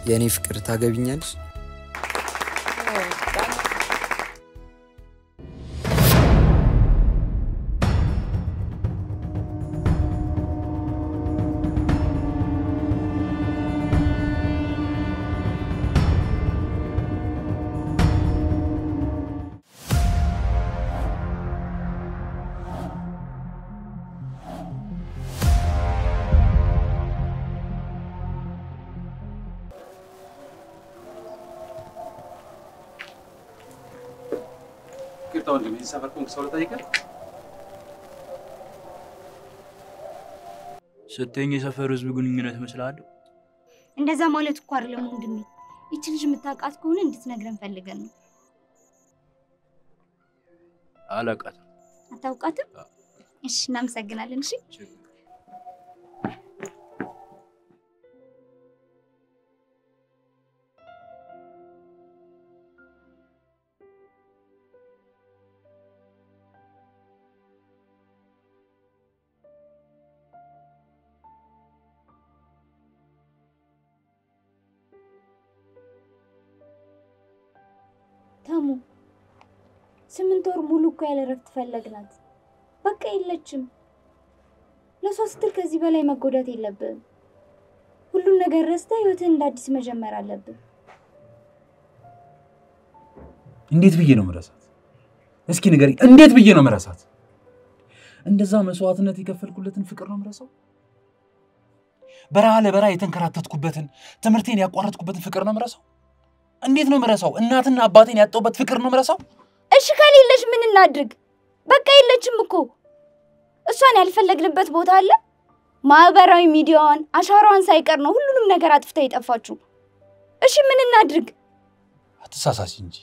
የኔ ፍቅር ታገቢኛለሽ? ወንድሜ ሰፈርኩን ሰው ልጠይቅህ ስትኝ የሰፈር ህዝብ ግንኙነት መስላል እንደዛ ማለት እኮ አይደለም ወንድሜ እቺ ልጅ የምታውቃት ከሆነ እንድትነግረን ፈልገን ነው አላውቃትም አታውቃትም እሺ እናመሰግናለን እሺ ታሙ 8 ወር ሙሉ እኮ ያለ ረፍት ፈለግናት በቃ የለችም ለሶስት ከዚህ በላይ መጎዳት የለብም ሁሉን ነገር ረስተህ ህይወትን እንዳዲስ መጀመር አለብህ እንዴት ብዬ ነው መረሳት እስኪ ንገሪ እንዴት ብዬ ነው መረሳት እንደዛ መስዋዕትነት የከፈልኩለትን ፍቅር ነው መረሳው በራ ለበራ የተንከራተትኩበትን ትምርቴን ያቋረጥኩበትን ፍቅር ነው መረሳው እንዴት ነው መረሳው እናትና አባቴን ያጣውበት ፍቅር ነው መረሳው እሺ ከሌለሽ ምን እናድርግ በቃ የለችም እኮ እሷን ያልፈለግንበት ቦታ አለ ማህበራዊ ሚዲያዋን አሻራዋን ሳይቀር ነው ሁሉንም ነገር አጥፍታ የጠፋችው እሺ ምን እናድርግ አትሳሳሲ እንጂ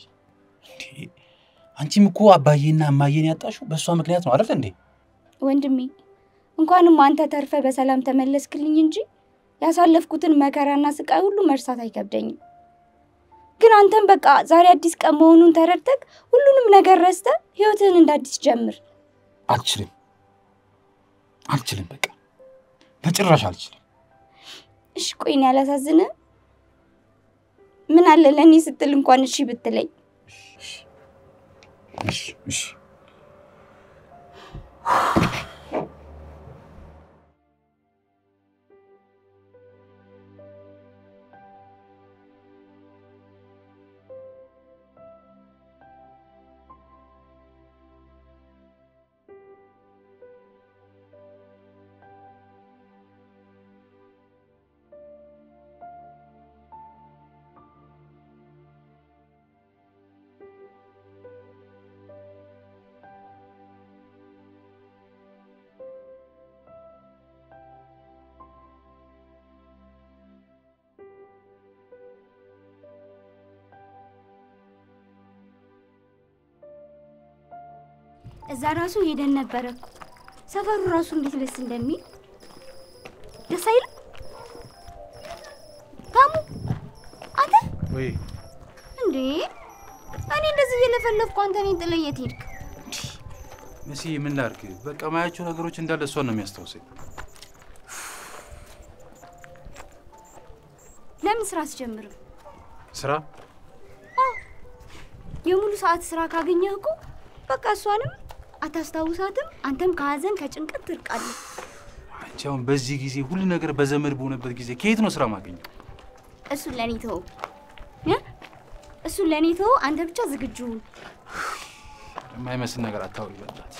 አንቺም እኮ አባዬና እማዬን ያጣሽው በሷ ምክንያት ነው አይደል እንዴ ወንድሜ እንኳንም አንተ ተርፈ በሰላም ተመለስክልኝ እንጂ ያሳለፍኩትን መከራና ስቃይ ሁሉ መርሳት አይከብደኝም ግን አንተም በቃ ዛሬ አዲስ ቀን መሆኑን ተረድተክ ሁሉንም ነገር ረስተ ህይወትን እንዳዲስ ጀምር አልችልም በቃ በጭራሽ አልችልም እሺ ቆይኝ ያላሳዝነ ምን አለ ለኔ ስትል እንኳን እሺ ብትለኝ እሺ እዛ ራሱ ሄደን ነበርኩ ሰፈሩ ራሱ እንዴት ደስ እንደሚል ደስ አይል ታሙ አንተ ወይ እንዴ እኔ እንደዚህ እየለፈለፍኩ አንተ ነኝ ጥለየት ሄድክ መሲ ምን ላድርግ በቃ ማያቸው ነገሮች እንዳለ እሷን ነው የሚያስታውሰኝ ለምን ስራ አስጀምር ስራ የሙሉ ሰዓት ስራ ካገኘህ እኮ በቃ እሷንም አታስታውሳትም አንተም ከሀዘን ከጭንቀት ትርቃለህ አንቺው በዚህ ጊዜ ሁሉ ነገር በዘመድ በሆነበት ጊዜ ከየት ነው ስራ ማገኘው እሱ ለኔ ተው አንተ ብቻ ዝግጁ የማይመስል ነገር አታውሪ በላት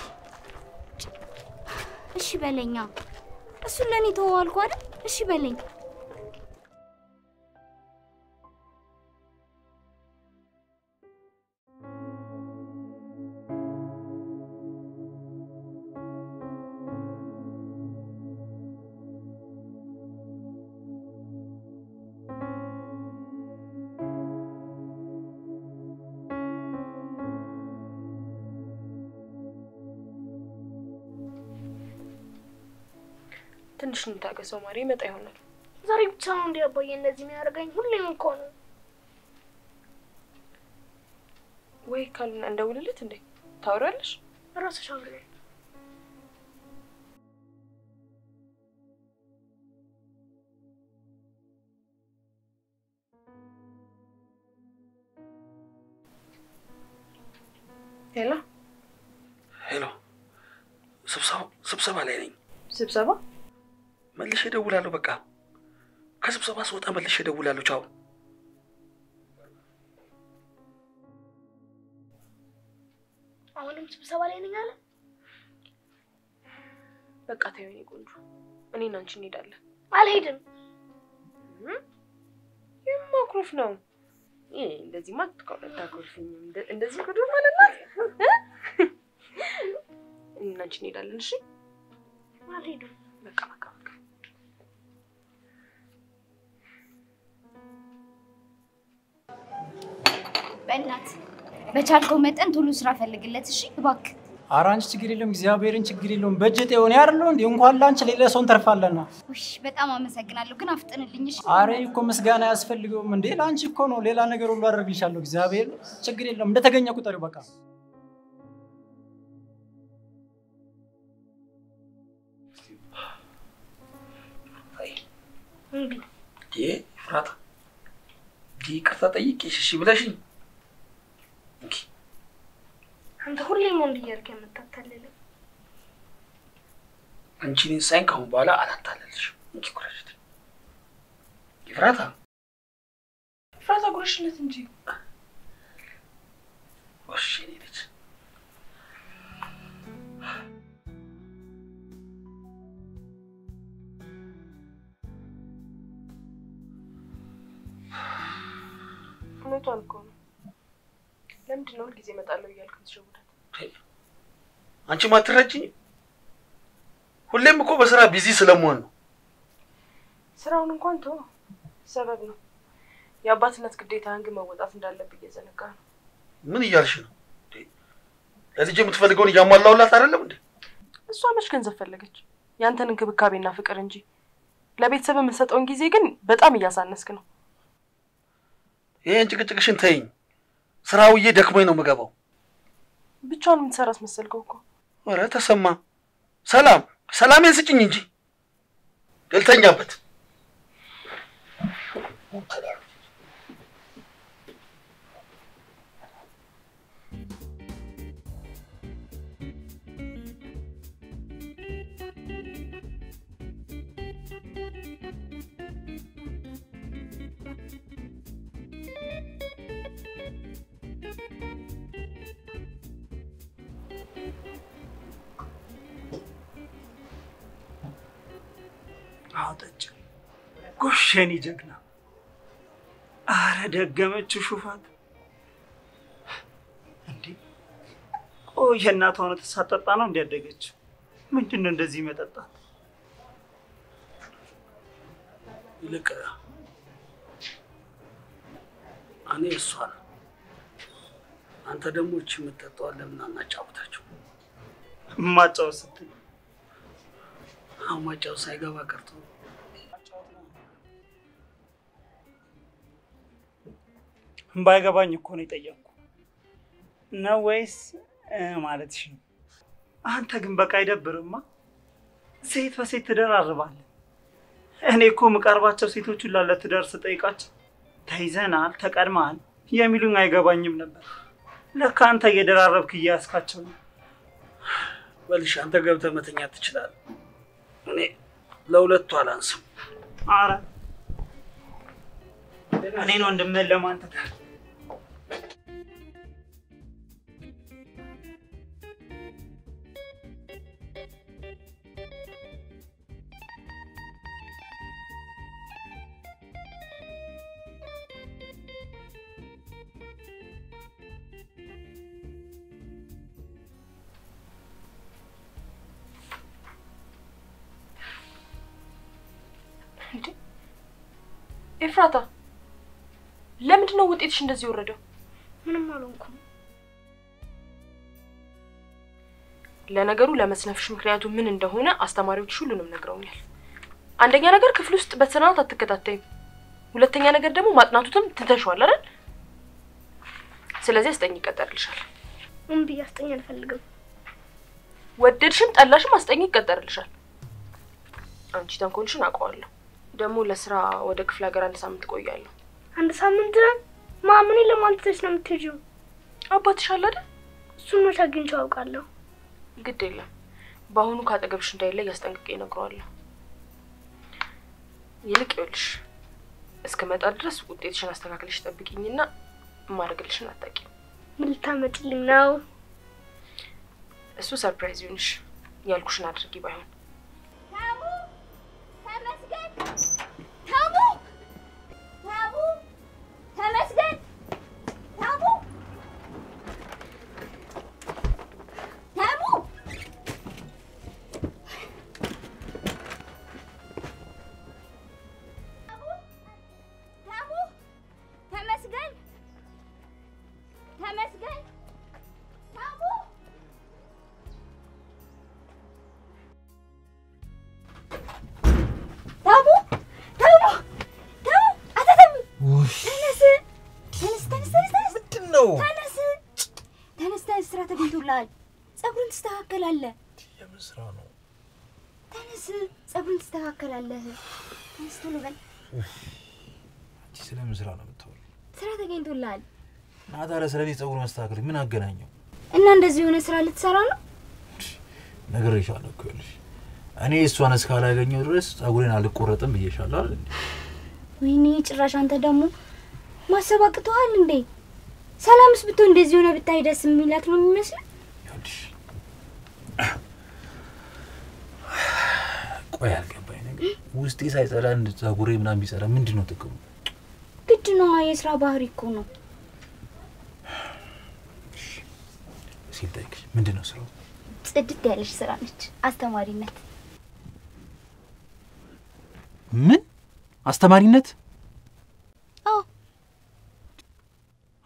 እሺ በለኛ እሱ ለኔ ተው አልኩ አይደል እሺ በለኝ ትንሽ እንታገሰው ማሪ መጣ ይሆናል ዛሬ ብቻ ነው እንዴ አባዬ እንደዚህ የሚያደርገኝ ሁሌም እኮ ነው ወይ ካልና እንደውልልት እንዴ ታወራለሽ ራስሽ አውሪ ሄሎ ሄሎ ስብሰባ ላይ ነኝ ስብሰባ መልሼ እደውላለሁ በቃ ከስብሰባ ስወጣ መልሼ እደውላለሁ ቻው አሁንም ስብሰባ ላይ ነኝ አለ በቃ ተይኝ ቆንጆ እኔና አንቺ እንሄዳለን አልሄድም የማኩርፍ ነው እንደዚህ ማትቆጣታኩርፍኝ እንደዚህ ከዱ ማለት ነው እኔና አንቺ እንሄዳለን እሺ አልሄድም በቃ በእናት በቻልከው መጠን ቶሎ ስራ ፈልግለት እሺ እባክህ አራንች ችግር የለም እግዚአብሔርን ችግር የለም በጀት የሆነ ያርለው እንዴ እንኳን ላንቺ ሌላ ሰውን ተርፋለና እሺ በጣም አመሰግናለሁ ግን አፍጥንልኝ እሺ አሬ እኮ ምስጋና ያስፈልገውም እንዴ ላንቺ እኮ ነው ሌላ ነገር ሁሉ አደርግልሻለሁ እግዚአብሔር ችግር የለም እንደተገኘ ቁጠሪው በቃ ፍራታ ይቅርታ ጠይቄሽ እሺ ብለሽኝ አንተ ሁሌም ወንድ እያልክ የምታታለለ አንቺ ነኝ ሳይን ካሁን በኋላ አላታለልሽም እንኪ ኩራሽት ፍራታ ጉረሽለት እንጂ ወሽ ነች እውነቷን እኮ ነው ለምንድን ነው ሁልጊዜ እመጣለሁ እያልክ ትሸውዳት አንቺ ማትረጂኝ ሁሌም እኮ በስራ ቢዚ ስለመሆን ነው ስራውን እንኳን ተው ሰበብ ነው የአባትነት ግዴታህን ግን መወጣት እንዳለብህ እየዘነጋ ነው ምን እያልሽ ነው ለልጅ የምትፈልገውን እያሟላውላት አይደለም እንዴ እሷ መች ገንዘብ ፈለገች ያንተን እንክብካቤና ፍቅር እንጂ ለቤተሰብ የምትሰጠውን ጊዜ ግን በጣም እያሳነስክ ነው ይሄን ጭቅጭቅሽን ተይኝ ስራውዬ ደክሞኝ ነው መገባው ብቻውን የምትሰራስ መሰልከው እኮ ኧረ ተሰማ ሰላሜን ስጭኝ እንጂ ደልተኛበት አውጣጭ ጎሸኒ ጀግና አረ ደገመች ሹፋት እንዴ ቆይ እናቷ ነው ተሳጠጣ ነው እንዲያደገች ምንድነው እንደዚህ መጠጣት ይልቅ እኔ እሷን አንተ ደግሞ እቺ የምትጠጣው ለምን አናጫውታችሁ ማጫው ስትይ አማጫው ሳይገባ ቀርቶ ባይገባኝ እኮ ነው የጠየቅኩ ነው ወይስ ማለትሽ ነው አንተ ግን በቃ አይደብርማ ሴት በሴት ትደራርባለህ እኔ እኮ መቀርባቸው ሴቶች ሁሉ ለትዳር ስጠይቃቸው ተይዘናል ተቀድማል የሚሉኝ አይገባኝም ነበር ለካ አንተ እየደራረብክ እያስካቸው ነው ወልሽ አንተ ገብተህ መተኛት ትችላለህ እኔ ለሁለቱ አላንስም አረ እኔ ነው እንደምን ለማንተ ኤፍራታ ለምንድን ነው ውጤትሽ እንደዚህ ወረደው ምንም አልሆንኩም ለነገሩ ለመስነፍሽ ምክንያቱ ምን እንደሆነ አስተማሪዎች ሁሉንም ነግረውኛል አንደኛ ነገር ክፍል ውስጥ በስርዓት አትከታተይም ሁለተኛ ነገር ደግሞ ማጥናቱትም ትተሽዋል አይደል ስለዚህ አስጠኝ ይቀጠርልሻል እምቢ አስጠኝ አልፈልግም ወደድሽም ጠላሽም አስጠኝ ይቀጠርልሻል አንቺ ተንኮልሽን አውቀዋለሁ ደግሞ ለስራ ወደ ክፍለ ሀገር አንድ ሳምንት ቆያለሁ አንድ ሳምንት ማምኔ ለማንተሽ ነው የምትሄጂው አባትሽ አለ አይደል እሱን መች አግኝቼው አውቃለሁ? ግድ የለም በአሁኑ ካጠገብሽ እንዳይለይ አስጠንቅቄ እነግረዋለሁ። ይልቅ ይኸውልሽ እስከመጣ ድረስ ውጤትሽን አስተካክለሽ ጠብቂኝና ማድረግልሽን አታውቂም። ምን ልታመጭልኝ ነው? እሱ ሰርፕራይዝ ይሁንሽ። ያልኩሽን አድርጊ ባይሆን። ታሙ ተመስገን ታሙ ታሙ ተመስገን ታሙ ታሙ ታሙ ተመስገን ተመስገን ታሙ ታሙ ታሙ ታሙ አታተም ተነስ ስራ ተገኝቶልሃል። ጸጉርን ትስተካከላለህ። የምን ስራ ነው? ተነስ ጸጉርን ትስተካከላለህ። ተነስ ቶሎ በል። አንቺ ስለምን ስራ ነው የምታወሪው? ስራ ተገኝቶልሃል። ታዲያ ስለዚህ ጸጉር መስተካከል ምን አገናኘው? እና እንደዚህ የሆነ ስራ ልትሰራ ነው? ነግሬሻለሁ እኮ ይኸውልሽ እኔ እሷን እስካላገኘው ድረስ ጸጉሬን አልቆረጥም ብዬሻለሁ አይደል? ወይኔ ጭራሽ አንተ ደግሞ ማሰብ አቅቶሃል እንዴ? ሰላምስ ብትሆን እንደዚህ ሆነ ብታይ ደስ የሚላት ነው የሚመስለው? ይኸውልሽ ቆይ አልገባኝ ነገር ውስጤ ሳይጸዳ እንደ ጸጉሬ ምናምን ቢጸዳ ምንድነው ጥቅሙ? ግድ ነው የስራ ባህሪ እኮ ነው። ሲልጠይቅሽ ምንድነው ስራው? ጽድት ያለሽ ስራ ነች። አስተማሪነት። ምን አስተማሪነት? አዎ።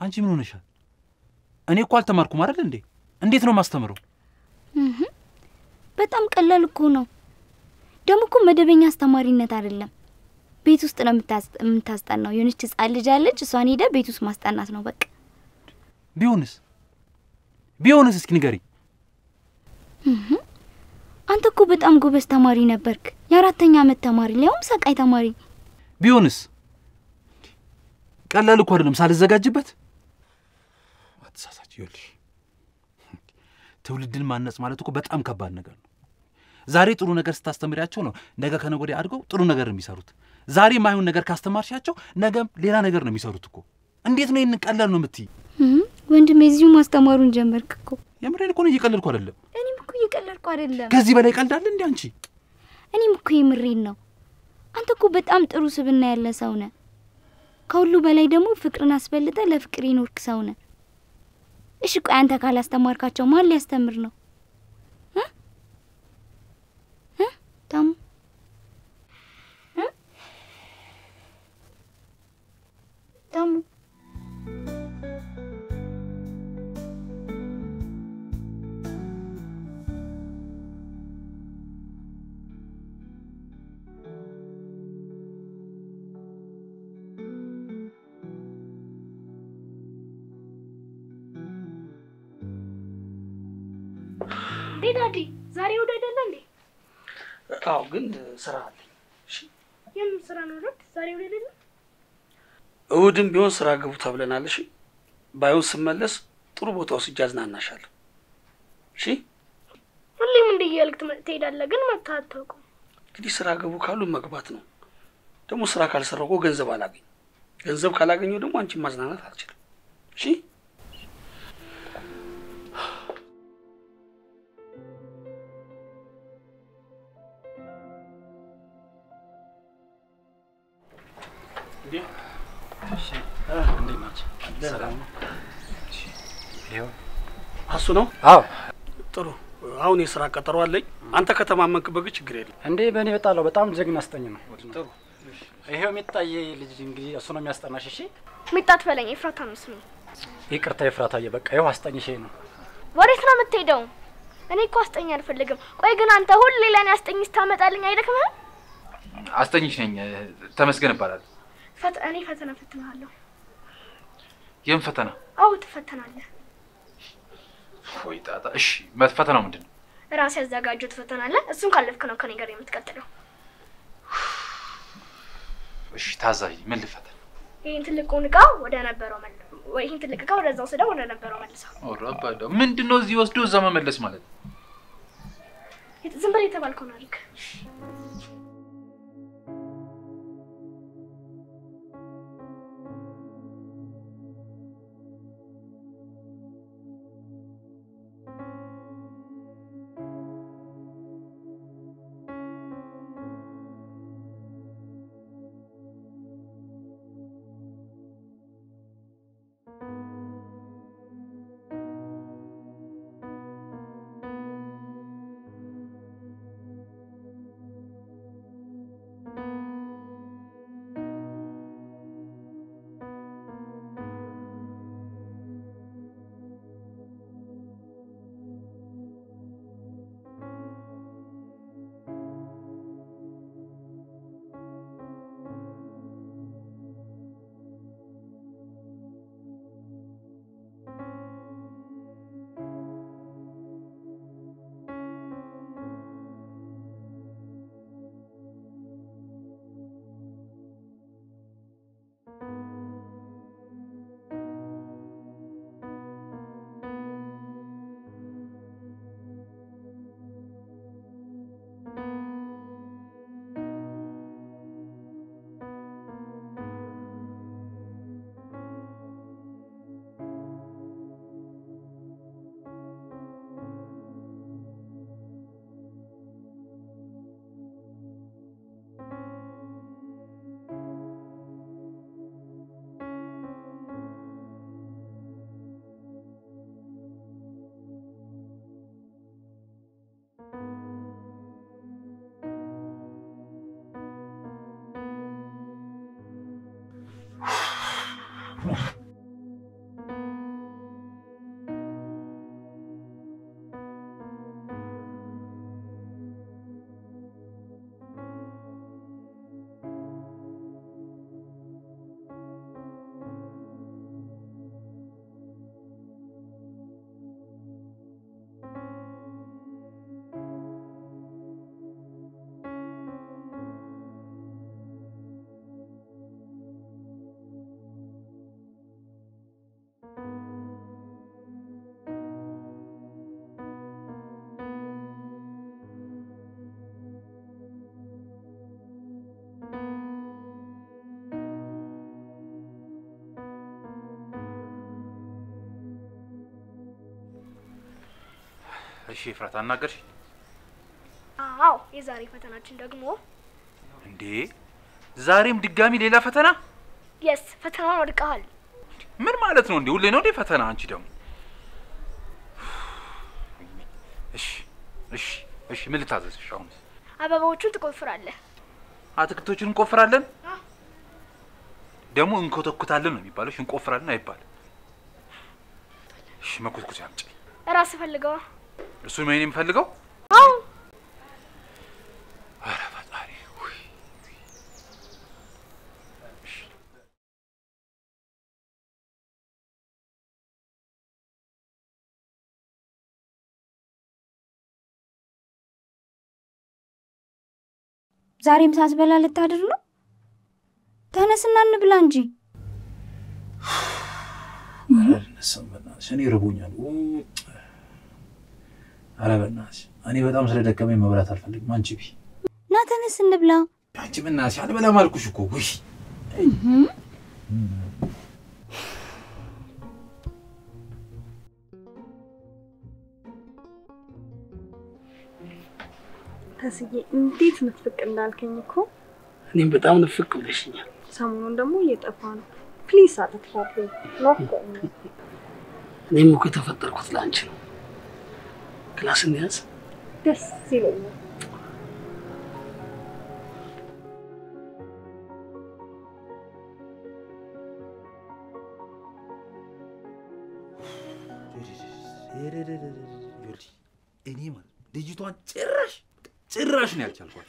አንቺ ምን ሆነሻል? እኔ እኮ አልተማርኩም አይደል እንዴ? እንዴት ነው ማስተምረው? በጣም ቀላል እኮ ነው። ደግሞ እኮ መደበኛ አስተማሪነት አይደለም። ቤት ውስጥ ነው የምታስጠናው። የሆነች ህጻን ልጅ አለች። እሷን ሄደ ቤት ውስጥ ማስጠናት ነው በቃ። ቢሆንስ እስኪ ንገሪ። አንተ እኮ በጣም ጎበዝ ተማሪ ነበርክ። የ4ኛ ዓመት ተማሪ ሊያውም ሰቃይ ተማሪ። ቢሆንስ ቀላል እኮ አይደለም ሳልዘጋጅበት። አትሳሳች ይኸውልሽ ትውልድን ማነጽ ማለት እኮ በጣም ከባድ ነገር ነው። ዛሬ ጥሩ ነገር ስታስተምሪያቸው ነው ነገ ከነገ ወዲያ አድገው ጥሩ ነገር የሚሰሩት። ዛሬ ማይሆን ነገር ካስተማርሻቸው ነገም ሌላ ነገር ነው የሚሰሩት እኮ። እንዴት ነው ይሄን ቀላል ነው የምትይ? ወንድሜ እዚሁ ማስተማሩን ጀመርክ እኮ። የምሬን እኮ ነው እየቀለድኩ አይደለም። እኔም እኮ እየቀለድኩ አይደለም። ከዚህ በላይ ቀልዳለ እንዴ አንቺ? እኔም እኮ የምሬን ነው። አንተ እኮ በጣም ጥሩ ስብና ያለ ሰው ነህ። ከሁሉ በላይ ደግሞ ፍቅርን አስበልጠ ለፍቅር ይኖርክ ሰው ነህ። እሺ ቆይ አንተ ካላስተማርካቸው ማን ሊያስተምር ነው? ታሙ ታሙ ዳዲ ዛሬ ወደ አይደለ እንዴ? አዎ ግን ስራ አለኝ። እሺ የምን ስራ ነው ዳዲ? ዛሬ ወደ አይደለ? እሑድም ቢሆን ስራ ገቡ ተብለናል። እሺ ባይሆን ስመለስ ጥሩ ቦታ ወስጄ አዝናናሻለሁ። እሺ ሁሌም እንደየልክ ትሄዳለህ ግን መጥተህ አታውቅም። እንግዲህ ስራ ገቡ ካሉ መግባት ነው። ደግሞ ስራ ካልሰራሁ ገንዘብ አላገኝ። ገንዘብ ካላገኘው ደግሞ አንቺን ማዝናናት አልችልም። እሺ እንዴት ናችሁ? ሰላም ነው? ይኸው አሱ ነው? አዎ ጥሩ። አሁን የስራ ቀጠሮ አለኝ። አንተ ከተማመንክበት ችግር የለም። እንዴ በእኔ በጣለው በጣም ጀግና አስጠኝ ነው። ጥሩ። ይሄው ሚጣዬ ልጅ እንግዲህ እሱ ነው የሚያስጠናሽ። እሺ ሚጣት ፈለኝ ኤፍራታ ነው ስሜ። ይቅርታ ኤፍራታዬ፣ በቃ ይኸው አስጠኝሽ ነው። ወዴት ነው የምትሄደው? እኔ እኮ አስጠኝ አልፈልግም። ቆይ ግን አንተ ሁሌ ለኔ አስጠኝ ታመጣልኝ አይደክምህም? አስጠኝሽ ነኝ። ተመስገን እባላለሁ። እኔ ፈተና ፈትናለሁ። የምን ፈተና? አዎ ትፈተናለህ። ወይ ጣጣ። እሺ ፈተናው ምንድን ነው? ራስ ያዘጋጀሁት ፈተና አለ። እሱን ካለፍክ ነው ከኔ ጋር የምትቀጥለው። እሺ ታዛዥ፣ ምን ልፈተን? ይሄን ትልቁን ዕቃ ወደ ነበረው መልሰው ወይ ይሄን ትልቅ ዕቃ ወደዛው ስደው ወደ ነበረው መልሰው ኦራባዳ ምንድነው እዚህ ወስዶ እዛ መመለስ ማለት ዝም ብለህ የተባልከው ነው አሪክ እሺ ፍራት አናገርሽ አዎ የዛሬ ፈተናችን ደግሞ እንዴ ዛሬም ድጋሚ ሌላ ፈተና yes ፈተናውን ወድቀሃል ምን ማለት ነው እንዴ ሁሌ ነው እንዴ ፈተና አንቺ ደግሞ እሺ ምን ልታዘዝሽ አሁን አበባዎቹን ትቆፍራለህ አትክልቶቹን እንቆፍራለን ደግሞ እንኮተኩታለን ነው የሚባለው እንቆፍራለን አይባል እሺ መኮትኩት ያምጪ ራስ ፈልገው እሱ ምን የሚፈልገው አዎ አረ ፈጣሪ ወይ ዛሬም ሳስበላ ልታድር ነው ተነስና እንብላ እንጂ ሰምናሽ እኔ ረቦኛል አረ በእናትሽ እኔ በጣም ስለደከመኝ መብላት አልፈልግም አንቺ ቢ ና ተነስ እንብላ አንቺ በእናትሽ አልበላም አልኩሽ እኮ ውይ ተስዬ እንዴት ንፍቅ እንዳልከኝ እኮ እኔም በጣም ንፍቅ ብለሽኛል ሰሞኑን ደግሞ እየጠፋ ነው ፕሊስ አትጥፋብኝ ኖክ እኔም እኮ ተፈጠርኩት ላንቺ ነው ክላስ እንያዝ ደስ ይለኛል እኔ ማለት ልጅቷን ጭራሽ ነው ያልቻልኳት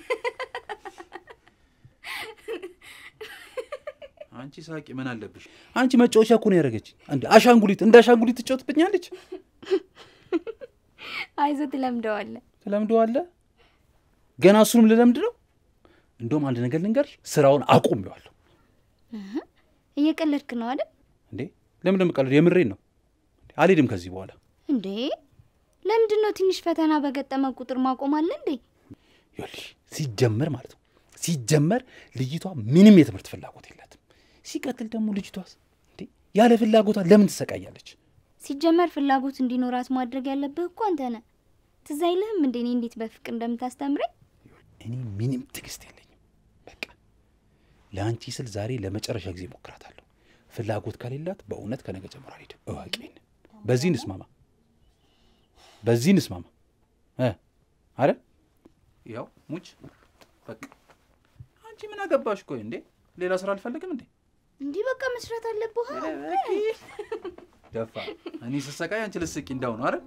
አንቺ ሳቂ ምን አለብሽ አንቺ መጫወቻ እኮ ነው ያደረገች አንዴ አሻንጉሊት እንደ አሻንጉሊት ትጫወትብኛለች አይዞህ ትለምደዋለህ ገና እሱንም ልለምድ ነው እንደውም አንድ ነገር ልንገርሽ ስራውን አቁሜዋለሁ እየቀለድክ ነው አይደል? እንዴ ለምን እንደምቀልድ የምሬን ነው። አልሄድም ከዚህ በኋላ። እንዴ ለምንድን ነው ትንሽ ፈተና በገጠመ ቁጥር ማቆም አለ እንዴ? ይኸውልሽ ሲጀመር ማለት ነው ሲጀመር ልጅቷ ምንም የትምህርት ፍላጎት የላትም። ሲቀጥል ደግሞ ልጅቷስ እንዴ ያለ ፍላጎቷ ለምን ትሰቃያለች? ሲጀመር ፍላጎት እንዲኖራት ማድረግ ያለብህ እኮ አንተ ነህ። ትዝ አይልህም እንዴ እኔ እንዴት በፍቅር እንደምታስተምረኝ? እኔ ምንም ትዕግስት የለኝም። በቃ ለአንቺ ስል ዛሬ ለመጨረሻ ጊዜ ሞክራታለሁ። ፍላጎት ከሌላት በእውነት ከነገ ጀምሮ አልሄድም። እወቂኝ። በዚህ እንስማማ አረ ያው ሙች በቃ አንቺ ምን አገባሽ? ቆይ እንዴ ሌላ ስራ አልፈልግም እንዴ? እንዴ በቃ መስራት አለብህ። ደፋ እኔ ስሰቃይ አንቺ ልስቂ እንዳው ነው አይደል?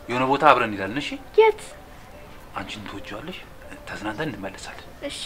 የሆነ ቦታ አብረን እንሄዳለን። እሺ የት? አንቺን ትወጂዋለሽ፣ ተዝናንተን እንመለሳለን። እሺ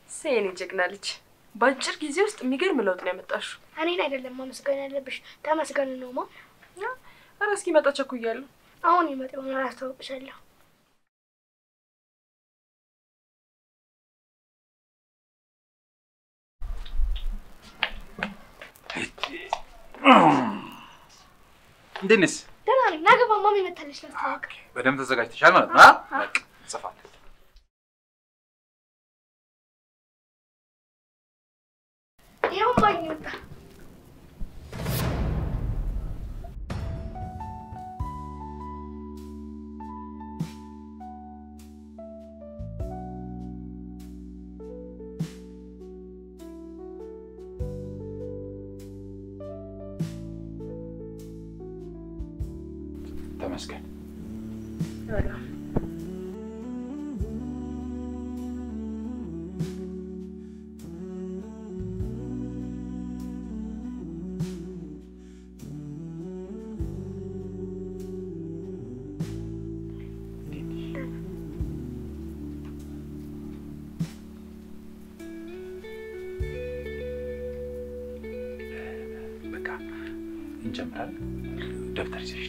ሴኔ ጀግና ልጅ ባጭር ጊዜ ውስጥ የሚገርም ለውጥ ነው ያመጣሽው። እኔን አይደለም ማመስገን ያለብሽ፣ ተመስገን ነውማ። ኧረ እስኪ መጣ ቸኩያለሁ። አሁን ይመጣው ነው አስተዋውቅሻለሁ። እንዴት ነሽ? ደህና ነኝ። ና ግባ፣ ማሚ መታለች ላስተዋውቅ። በደንብ ተዘጋጅተሻል ማለት ነው? በቃ እንጽፋለን። ይኸው ማኝ መጣ። ተመስገን። በቃ እንጀምራለን። ደብተር ይዘሽ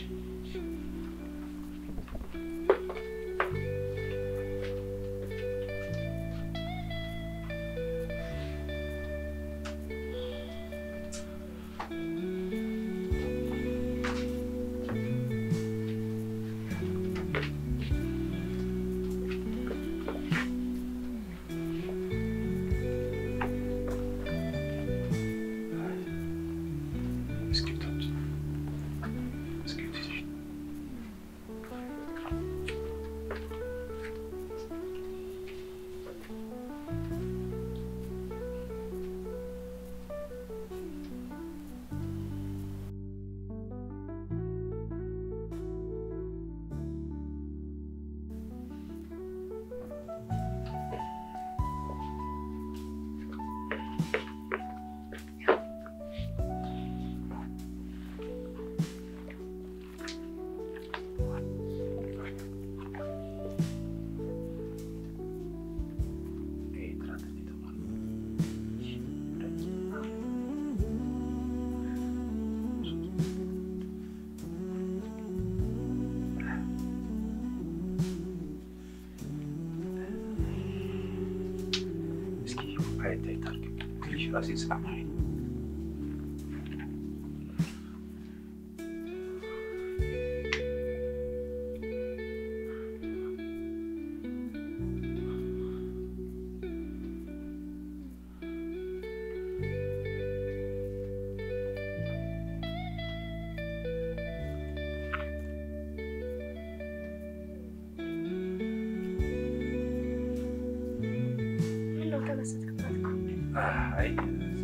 ራሴን ስላማኝ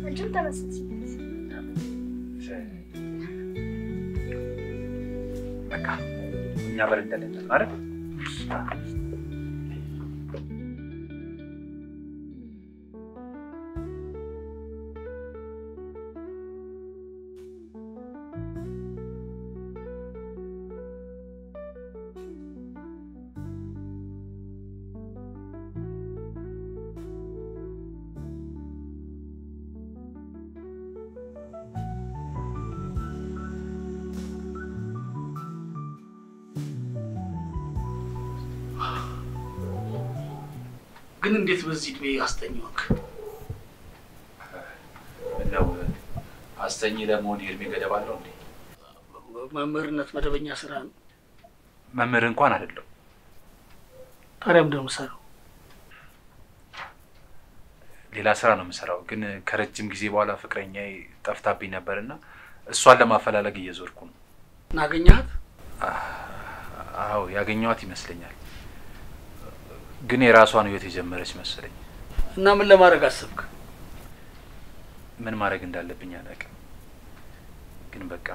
አንቺም ተመስጥ። በቃ እኛ በረንዳ ላይ ነን አይደል? ግን እንዴት በዚህ እድሜ አስተኛውክ? ምነው አስተኝ ለመሆን የእድሜ ገደብ አለው እንዴ? መምህርነት መደበኛ ስራ ነው። መምህር እንኳን አይደለም። ታዲያ ምንድን ነው የምሰራው? ሌላ ስራ ነው የምሰራው። ግን ከረጅም ጊዜ በኋላ ፍቅረኛዬ ጠፍታብኝ ነበርና እሷን ለማፈላለግ እየዞርኩ ነው። እናገኛት? አዎ ያገኘኋት ይመስለኛል። ግን የራሷን ህይወት የጀመረች መሰለኝ። እና ምን ለማድረግ አሰብክ? ምን ማድረግ እንዳለብኝ አላውቅም። ግን በቃ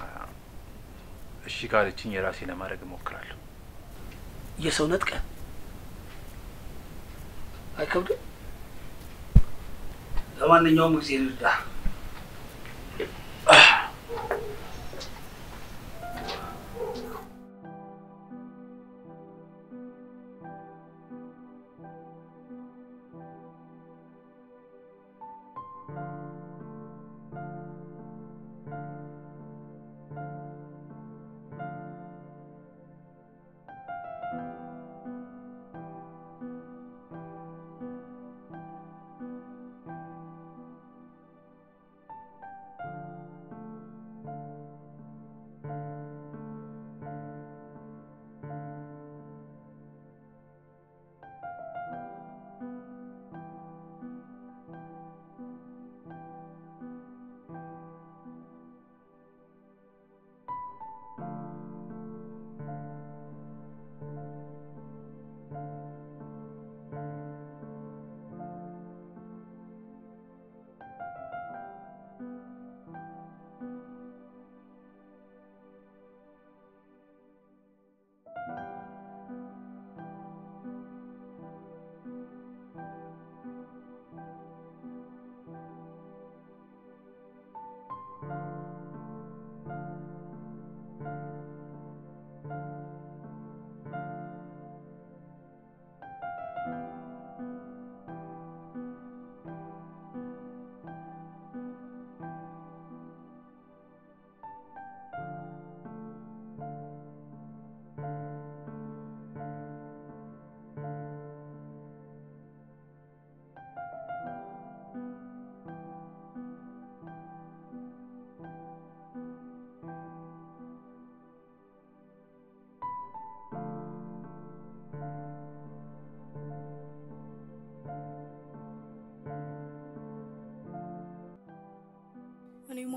እሺ ካለችኝ የራሴ ለማድረግ እሞክራለሁ። የሰው ነጥቀ አይከብድም? ለማንኛውም ጊዜ ልርዳ።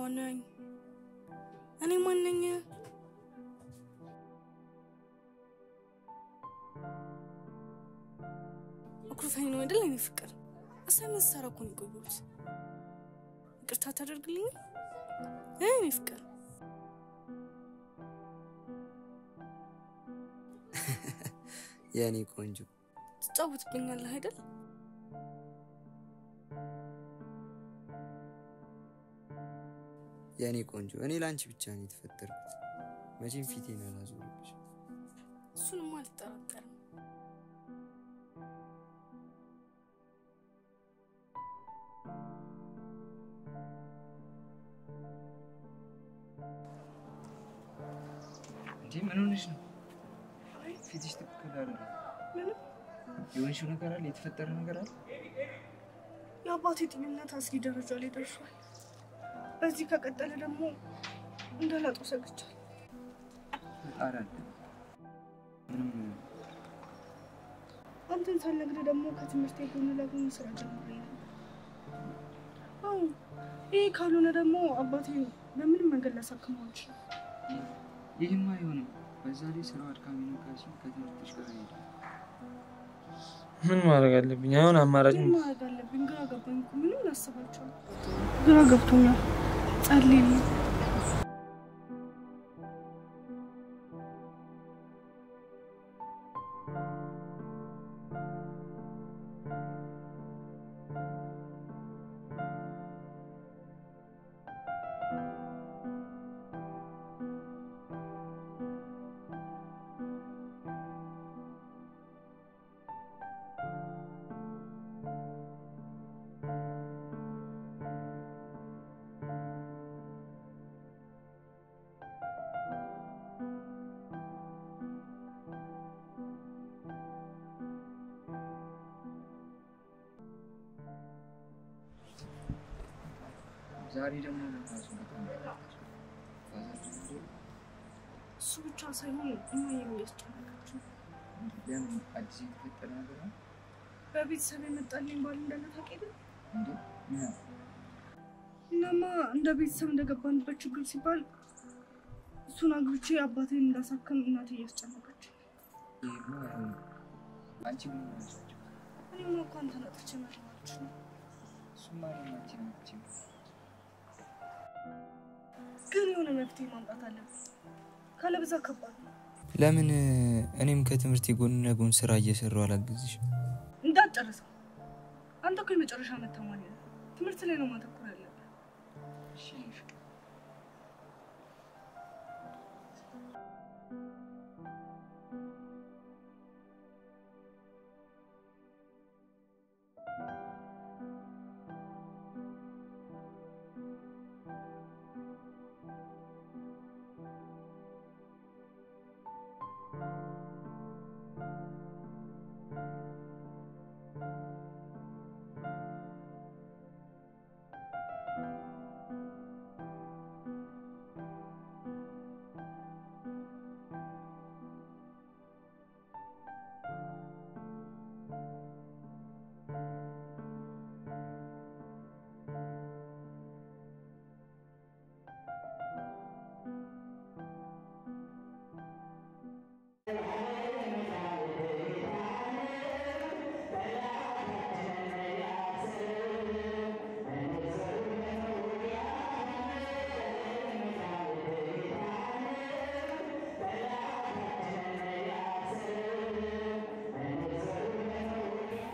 ማነኝ? እኔ ማነኝ? አኩርፈኝ ነው አይደል? እኔ ፍቅር አሳይመንት ሰራ እኮ ነው የቆየሁት። ይቅርታ ታደርግልኝ? እኔ ፍቅር የኔ ቆንጆ ትጫወትብኛለህ አይደል? የኔ ቆንጆ እኔ ላንቺ ብቻ ነው የተፈጠርኩት። መቼም ፊቴን አላዞርብሽ። እሱንም አልጠራጠርም። እንዴ ምን ሆነሽ ነው? ፊትሽ ትክክል አይደለም። ምንም የሆንሽው ነገር አለ? የተፈጠረ ነገር አለ? የአባቴ ጤንነት አስጊ ደረጃ ላይ ደርሷል። በዚህ ከቀጠለ ደግሞ እንዳላጣው ሰግቻለሁ። ፈጣሪ ምንም አንተን ሳልነግርህ ደግሞ ከትምህርት ጎን ለጎን ስራ ጀምሬ ነው። ይሄ ካልሆነ ደግሞ አባቴ በምንም መንገድ ላሳክመው አልችልም። ይህማ አይሆንም። በዛ ላይ ስራው አድካሚ ነው ካልሽኝ ከትምህርትሽ ጋር አይሄድም። ምን ማድረግ አለብኝ? አሁን አማራጭ ምን ማድረግ አለብኝ? ግራ ገባኝ እኮ ምንም ላስባቸው። ግራ ገብቶኛል። ጸልይልኝ። ዛሬ ደግሞ እሱ ብቻ ሳይሆን እማዬም እያስጨነቀችው። ለምን አዲስ የተፈጠረ ነገር ነው? በቤተሰብ የመጣልኝ ባል እንዳለ ታውቂያለሽ? እንዴ እናማ እንደ ቤተሰብ እንደገባንበት ችግር ሲባል እሱን አግብቼ አባቴን እንዳሳከም እናቴ እያስጨነቀች። አንቺ ምን ማለት ነው? እኔማ እኮ አንተን አጥቼ መራች ነው። እሱማ አንቺ ነች። ግን የሆነ መፍትሄ ማምጣት አለብን። ካለበዛ ከባድ ነው። ለምን እኔም ከትምህርት ጎን ለጎን ስራ እየሰራሁ አላግዝሽም? እንዳትጨርሰው። አንተ እኮ የመጨረሻ ዓመት ተማሪ ነህ። ትምህርት ላይ ነው ማተኮር ያለብህ። እሺ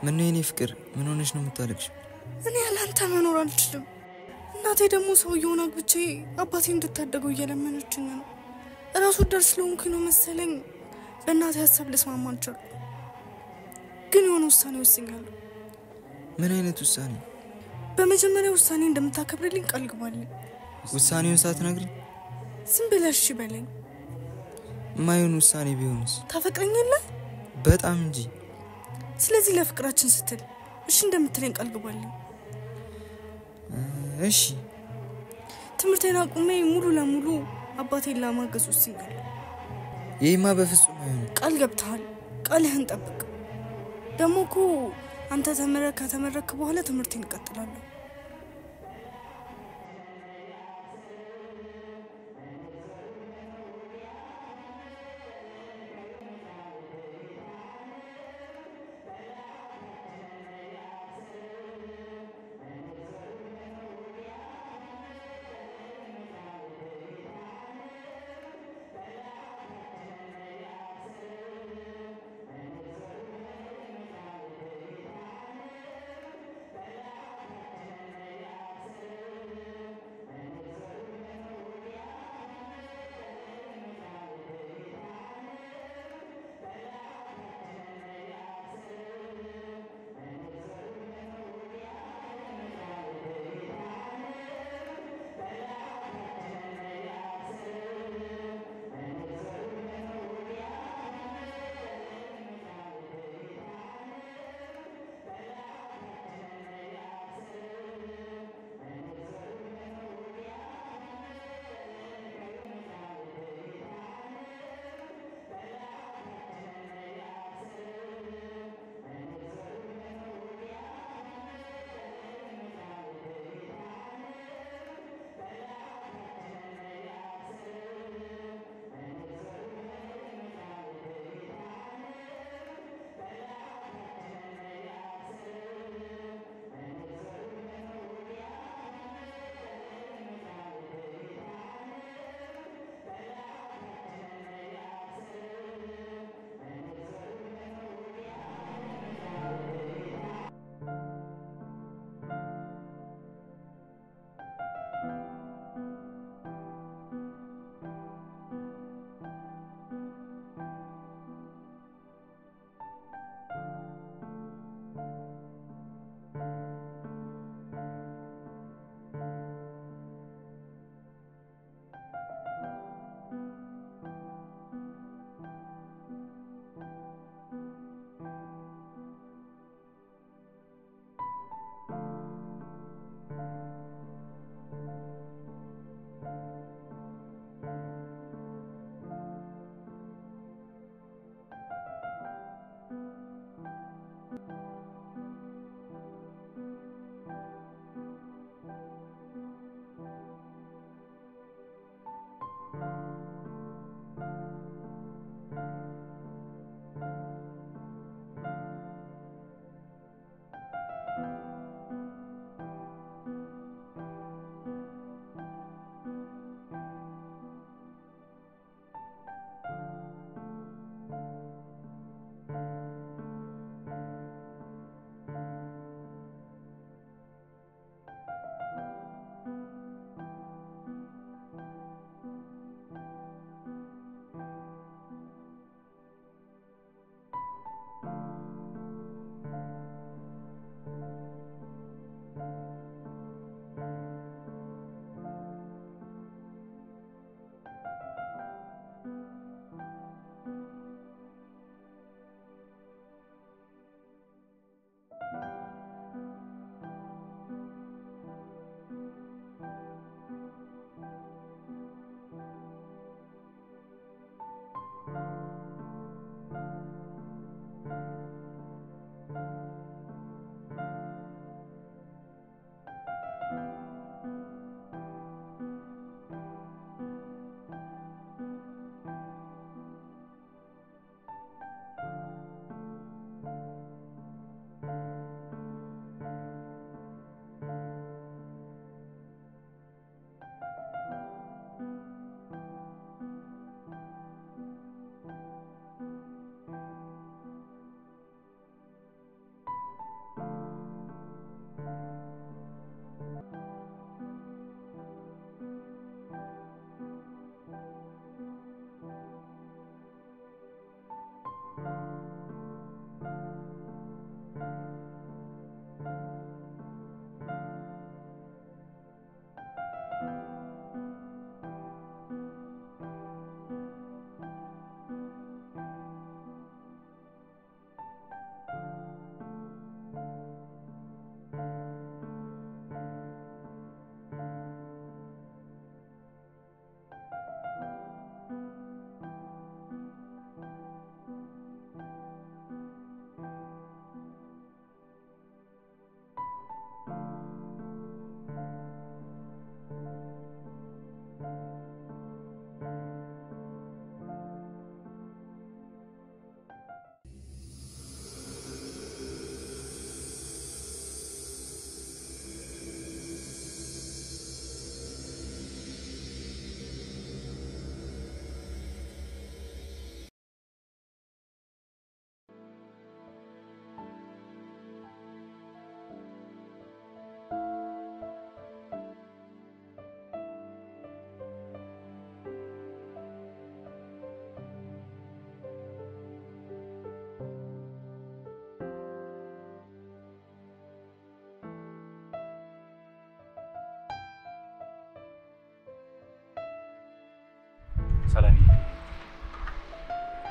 ምን የኔ ፍቅር ምን ሆነሽ ነው የምታለቅሽው? እኔ ያላንተ መኖር አልችልም። እናቴ ደግሞ ሰውየውን አግብቼ አባቴ እንድታደገው እየለመነችኝ ነው። እራሱ ደርስ ስለሆንኩኝ ነው መሰለኝ በእናቴ ሀሳብ ልስማማ አልቻልኩም። ግን የሆነ ውሳኔ ወስኛለሁ። ምን አይነት ውሳኔ? በመጀመሪያ ውሳኔ እንደምታከብርልኝ ቃል ግባልኝ። ውሳኔውን ሳትነግሪኝ ዝም ብለሽ እሺ በለኝ። ማይሆን ውሳኔ ቢሆንስ? ታፈቅረኛለህ? በጣም እንጂ። ስለዚህ ለፍቅራችን ስትል እሺ እንደምትለኝ ቃል ግባልኝ። እሺ። ትምህርቴን አቁሜ ሙሉ ለሙሉ አባቴን ለማገዝ ወስኛለሁ። ይሄማ በፍጹም አይሆንም። ቃል ገብተሃል። ቃልህን ጠብቅ። ደግሞ እኮ አንተ ከተመረክ በኋላ ትምህርቴን እቀጥላለሁ።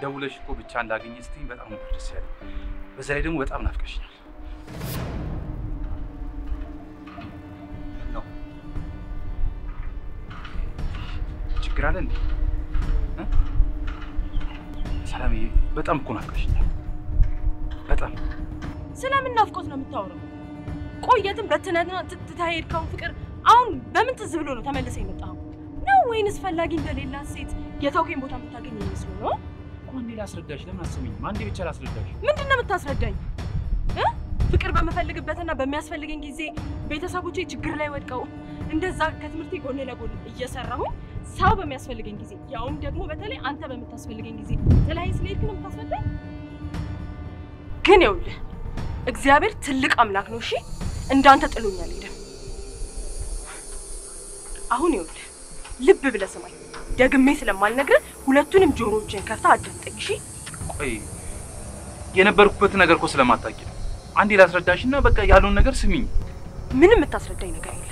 ደውለሽ እኮ ብቻ እንዳገኘ ስትይኝ በጣም ነው ደስ ያለኝ። በዛ ላይ ደግሞ በጣም ናፍቀሽኛል። ነው ችግር አለ እንዴ? ሰላምዬ በጣም እኮ ናፍቀሽኛል። በጣም ስለምን ናፍቆት ነው የምታወራው? ቆየትን በትነትና ትታሄድከው ፍቅር አሁን በምን ትዝ ብሎ ነው ተመልሰ የመጣው ነው ወይንስ ፈላጊ እንደሌላ ሴት የታውከኝ ቦታ የምታገኝ ይመስል ነው? አንዴ ላስረዳሽ። ለምን አትሰሚኝም? አንዴ ብቻ ላስረዳሽ። ምንድነው የምታስረዳኝ? ፍቅር በመፈልግበትና በሚያስፈልገኝ ጊዜ ቤተሰቦቼ ችግር ላይ ወድቀው እንደዛ ከትምህርቴ ጎን ለጎን እየሰራሁ ሰው በሚያስፈልገኝ ጊዜ ያውም ደግሞ በተለይ አንተ በምታስፈልገኝ ጊዜ ተላይ ስለሄድክ ነው የምታስረዳኝ? ግን ይኸውልህ እግዚአብሔር ትልቅ አምላክ ነው። እሺ እንዳንተ ጥሎኛል ሄደ። አሁን ይኸውልህ ልብ ብለህ ስማኝ። ደግሜ ስለማልነግርህ ሁለቱንም ጆሮዎችን ከፍተህ አዳምጠኝ። እሺ ቆይ የነበርኩበት ነገር እኮ ስለማታውቂ ነው። አንዴ ላስረዳሽና በቃ ያለውን ነገር ስሚኝ። ምንም የምታስረዳኝ ነገር የለም።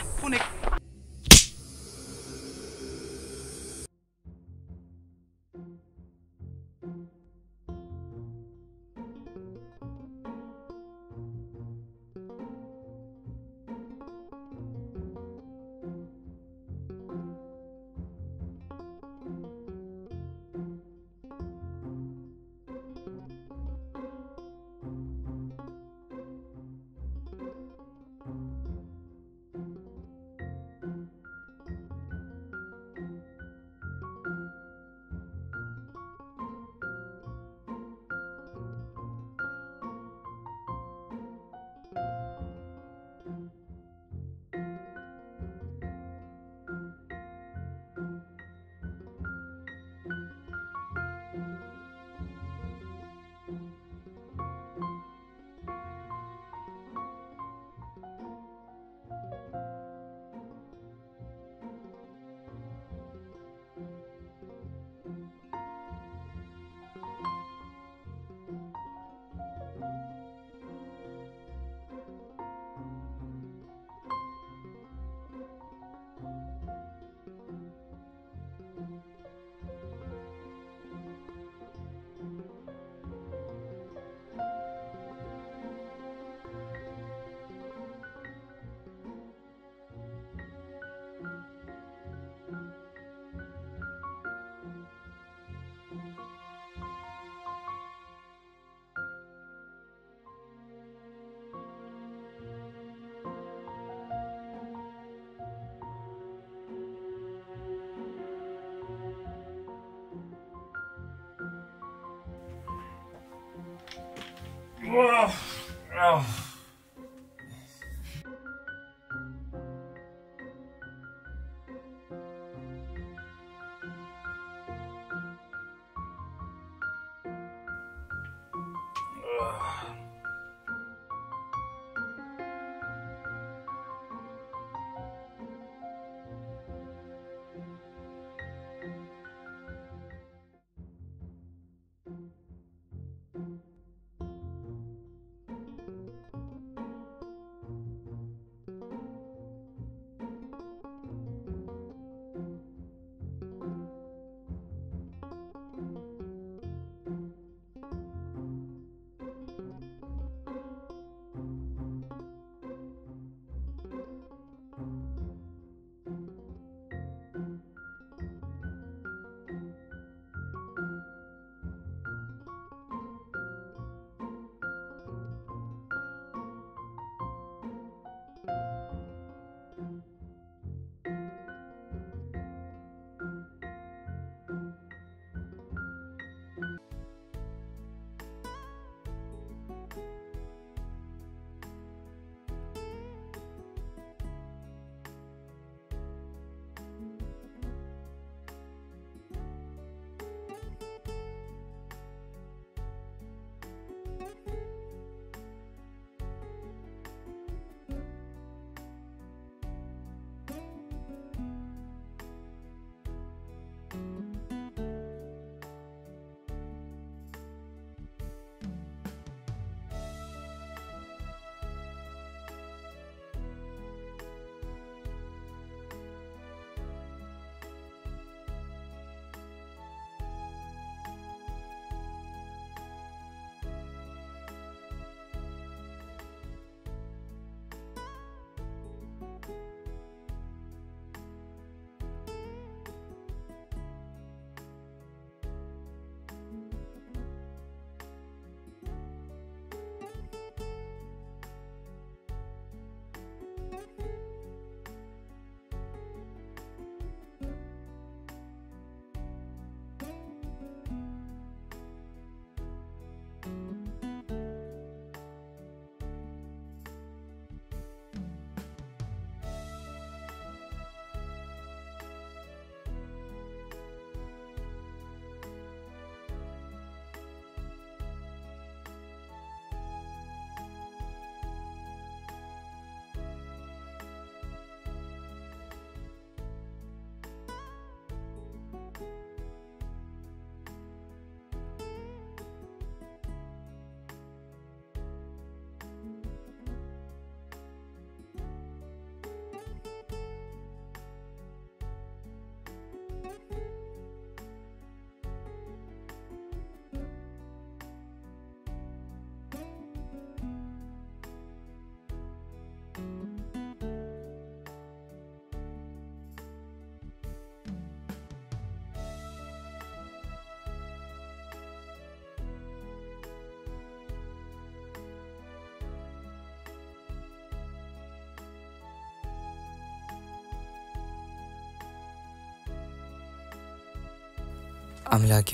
አምላኬ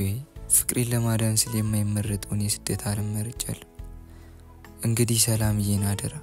ፍቅሬን ለማዳን ስለ የማይመረጠውን የስደት ዓለም መርጫለሁ። እንግዲህ ሰላምዬን አደራ።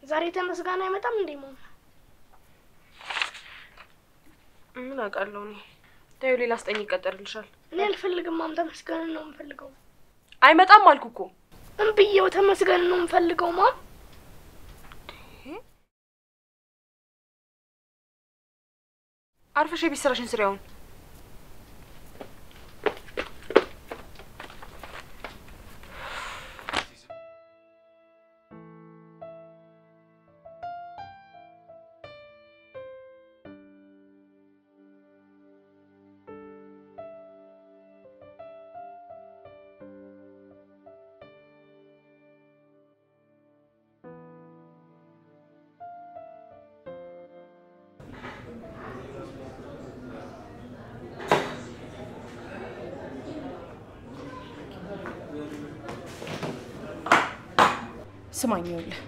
ዛሬ ተመስጋና አይመጣም እንዴ ማማ? ምን አውቃለሁ እኔ። ታዩ ሌላ አስጠኝ ይቀጠርልሻል። እኔ አልፈልግም ማማ፣ ተመስጋና ነው የምፈልገው። አይመጣም አልኩ እኮ። እንብዬው ተመስጋና ነው የምፈልገው ማማ። አርፈሽ የቤት ስራሽን ስሪ አሁን። ስማኝ ይኸውልህ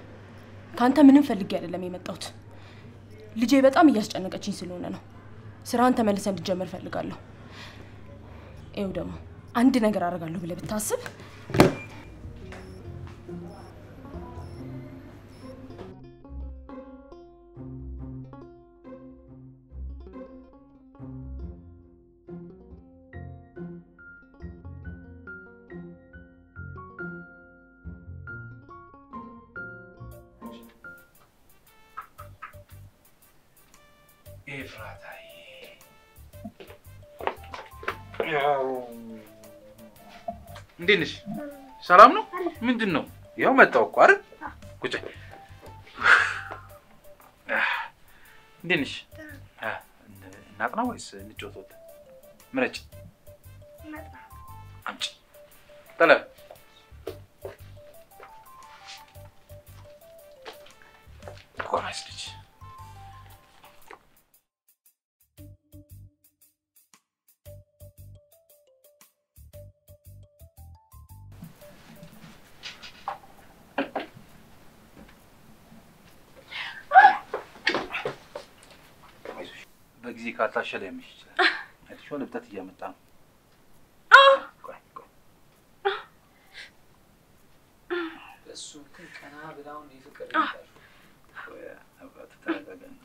ካንተ ምንም ፈልጌ አይደለም የመጣሁት ልጄ በጣም እያስጨነቀችኝ ስለሆነ ነው ስራን ተመልሰን እንድጀምር ፈልጋለሁ ይኸው ደግሞ አንድ ነገር አደርጋለሁ ብለህ ብታስብ ኤፍራታዬ እንዴት ነሽ? ሰላም ነው? ምንድን ነው? ያው መጣሁ እኮ አይደል? ቁጭ እንዴት ነሽ? እናቅና ወይስ እንጫወት? ምረጭ። አምጪ ጠለብ ጎራስ ልጅ በጊዜ ካልታሸለ የሚሽ ይችላል። አይተሽው ልብጠት እያመጣ ነው። እሱ ግን ቀና ብላው ነው ይፍቀር ይላል። አብራት ተረጋጋኝ።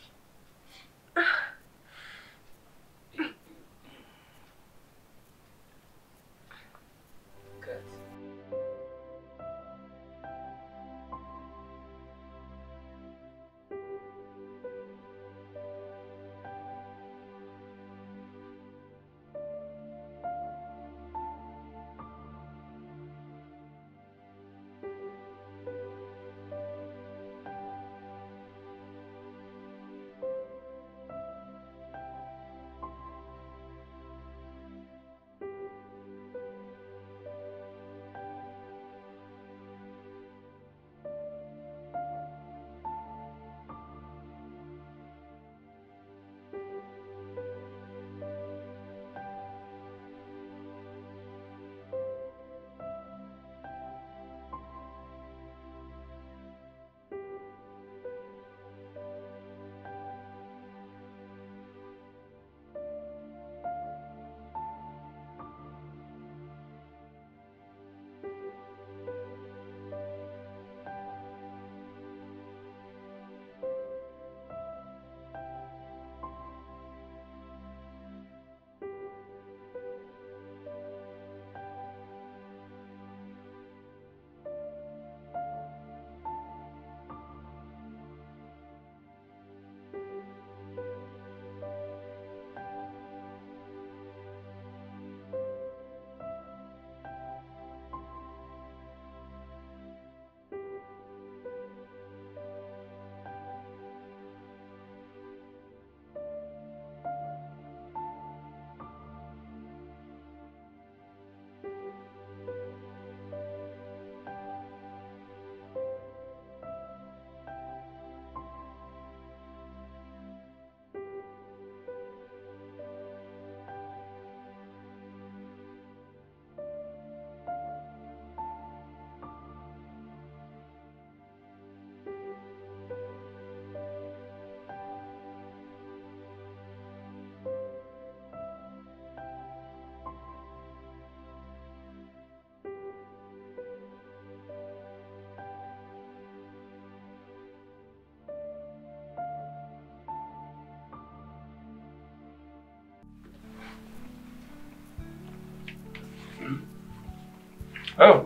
Oh.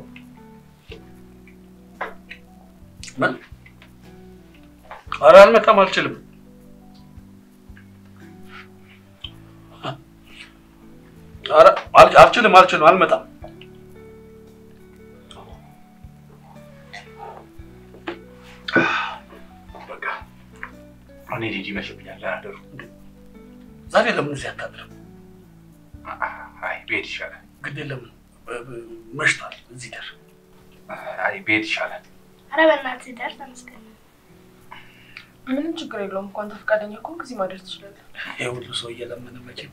ምን? ኧረ አልመጣም አልችልም። ኧረ አልችልም አልመጣም። በቃ እኔ ዲዲ መሽብኛል አደሩ። ዛሬ ለምን እዚህ አታድርም? አይ ቤት ይሻላል። ግድ የለም መሽቷል። እዚህ ደር። አይ ቤት ይሻላል። ኧረ በእናትህ ደር ተመስገን። ምንም ችግር የለውም እኮ አንተ ፈቃደኛ ከሆንክ እዚህ ማደር ትችላለህ። ይሄ ሁሉ ሰው እየለመነ መቼም።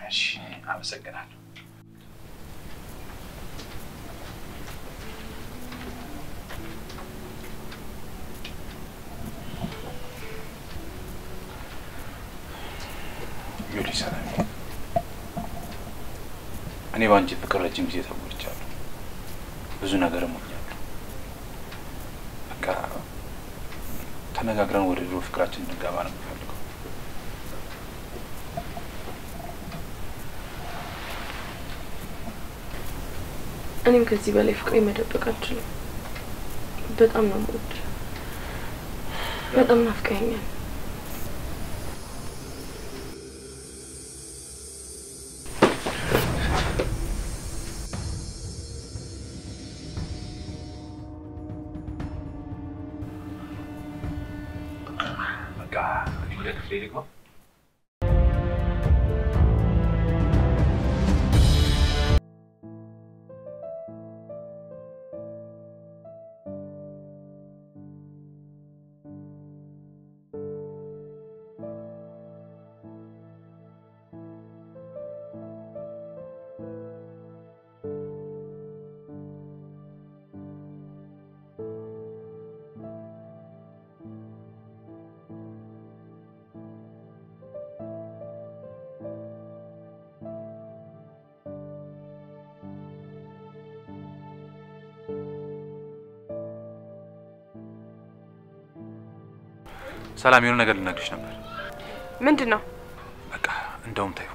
እሺ አመሰግናለሁ። ሰላም እኔ ባንቺ ፍቅር ረጅም ጊዜ ተጎድቻለሁ ብዙ ነገር ሞኛለሁ በቃ ተነጋግረን ወደ ድሮ ፍቅራችን እንገባ ነው የምፈልገው እኔም ከዚህ በላይ ፍቅሬ መደበቅ አልችልም በጣም ነው የምወድህ በጣም ናፍቀኸኛል ሰላም የሆነ ነገር ልነግርሽ ነበር ምንድነው በቃ እንደውም ታዩ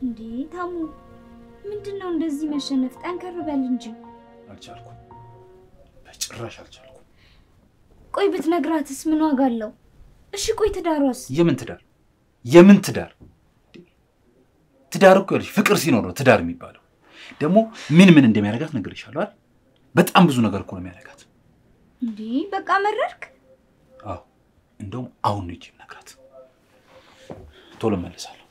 እንዴ ታሙ ምንድነው እንደዚህ መሸነፍ ጠንከር በል እንጂ አልቻልኩም በጭራሽ አልቻልኩም ቆይ ብትነግራትስ ምን ዋጋ አለው እሺ ቆይ ትዳሯስ የምን ትዳር ትዳር እኮ ልጅ ፍቅር ሲኖር ነው ትዳር የሚባለው ደግሞ ምን እንደሚያረጋት ነግሬሻለሁ አይደል በጣም ብዙ ነገር እኮ ነው የሚያረጋት እንዴ በቃ መረርክ አዎ እንደውም አሁን ነው እቺ ነግራት ቶሎ መልሳለሁ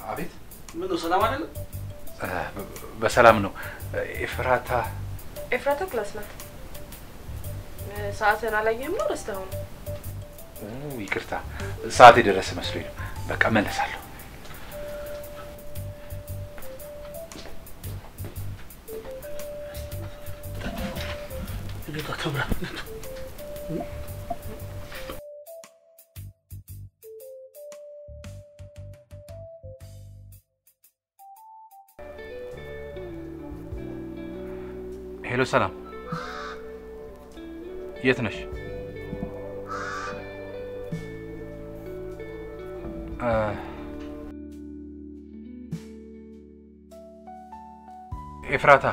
አቤት ምን ነው ሰላም አይደለም በሰላም ነው ኤፍራታ ክላስ ናት ሰዓትን አላየህም ነው ረስተኸው ነው ይቅርታ ሰዓት የደረሰ መስሎኝ ነው በቃ መለሳለሁ ልጅቷ ተብራ ሄሎ ሰላም የት ነሽ ኤፍራታ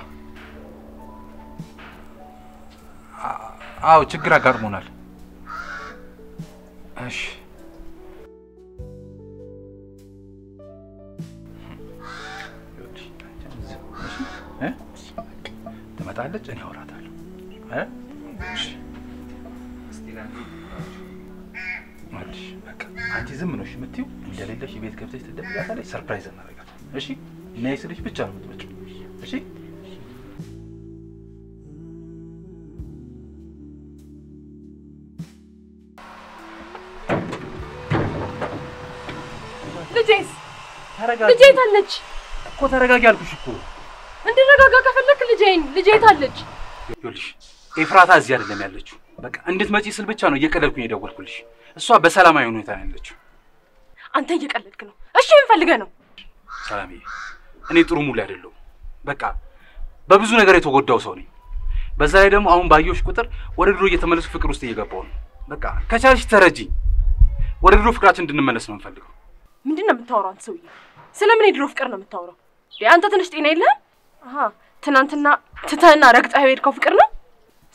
አው ችግር አጋጥሞናል እሺ ትመጣለች እኔ አወራታለሁ እሺ ማለሽ በቃ አንቺ ዝም ነው እሺ የምትይው እንደሌለሽ ቤት ገብተሽ ትደብቂያታለሽ ሰርፕራይዝ እናደርጋታለን እሺ ነይ ስልሽ ብቻ ነው የምትመጪው እሺ ልጄስ ተረጋጊ። ልጄ ታለች እኮ ተረጋጊ አልኩሽ እኮ። እንድረጋጋ ከፈለክ ልጄ ታለች። ይኸውልሽ ኤፍራታ እዚህ አይደለም ያለችው። በቃ እንድትመጪ ስል ብቻ ነው እየቀለድኩኝ የደወልኩልሽ። እሷ በሰላማዊ ሁኔታ ነው ያለችው። አንተ እየቀለድክ ነው። እሺ ምን ፈልገህ ነው? ሰላምዬ እኔ ጥሩ ሙሉ አይደለሁም። በቃ በብዙ ነገር የተጎዳው ሰው ነኝ። በዛ ላይ ደግሞ አሁን ባየሁሽ ቁጥር ወደ ድሮ እየተመለሱ ፍቅር ውስጥ እየገባሁ ነው። በቃ ከቻልሽ ተረጂኝ። ወደ ድሮ ፍቅራችን እንድንመለስ ነው የምፈልገው። ምንድነው የምታወራው አንተ ሰውዬ? ስለምን የድሮ ፍቅር ነው የምታወራው? አንተ ትንሽ ጤና የለህም? አሃ ትናንትና ትተህና ረግጠህ የሄድከው ፍቅር ነው?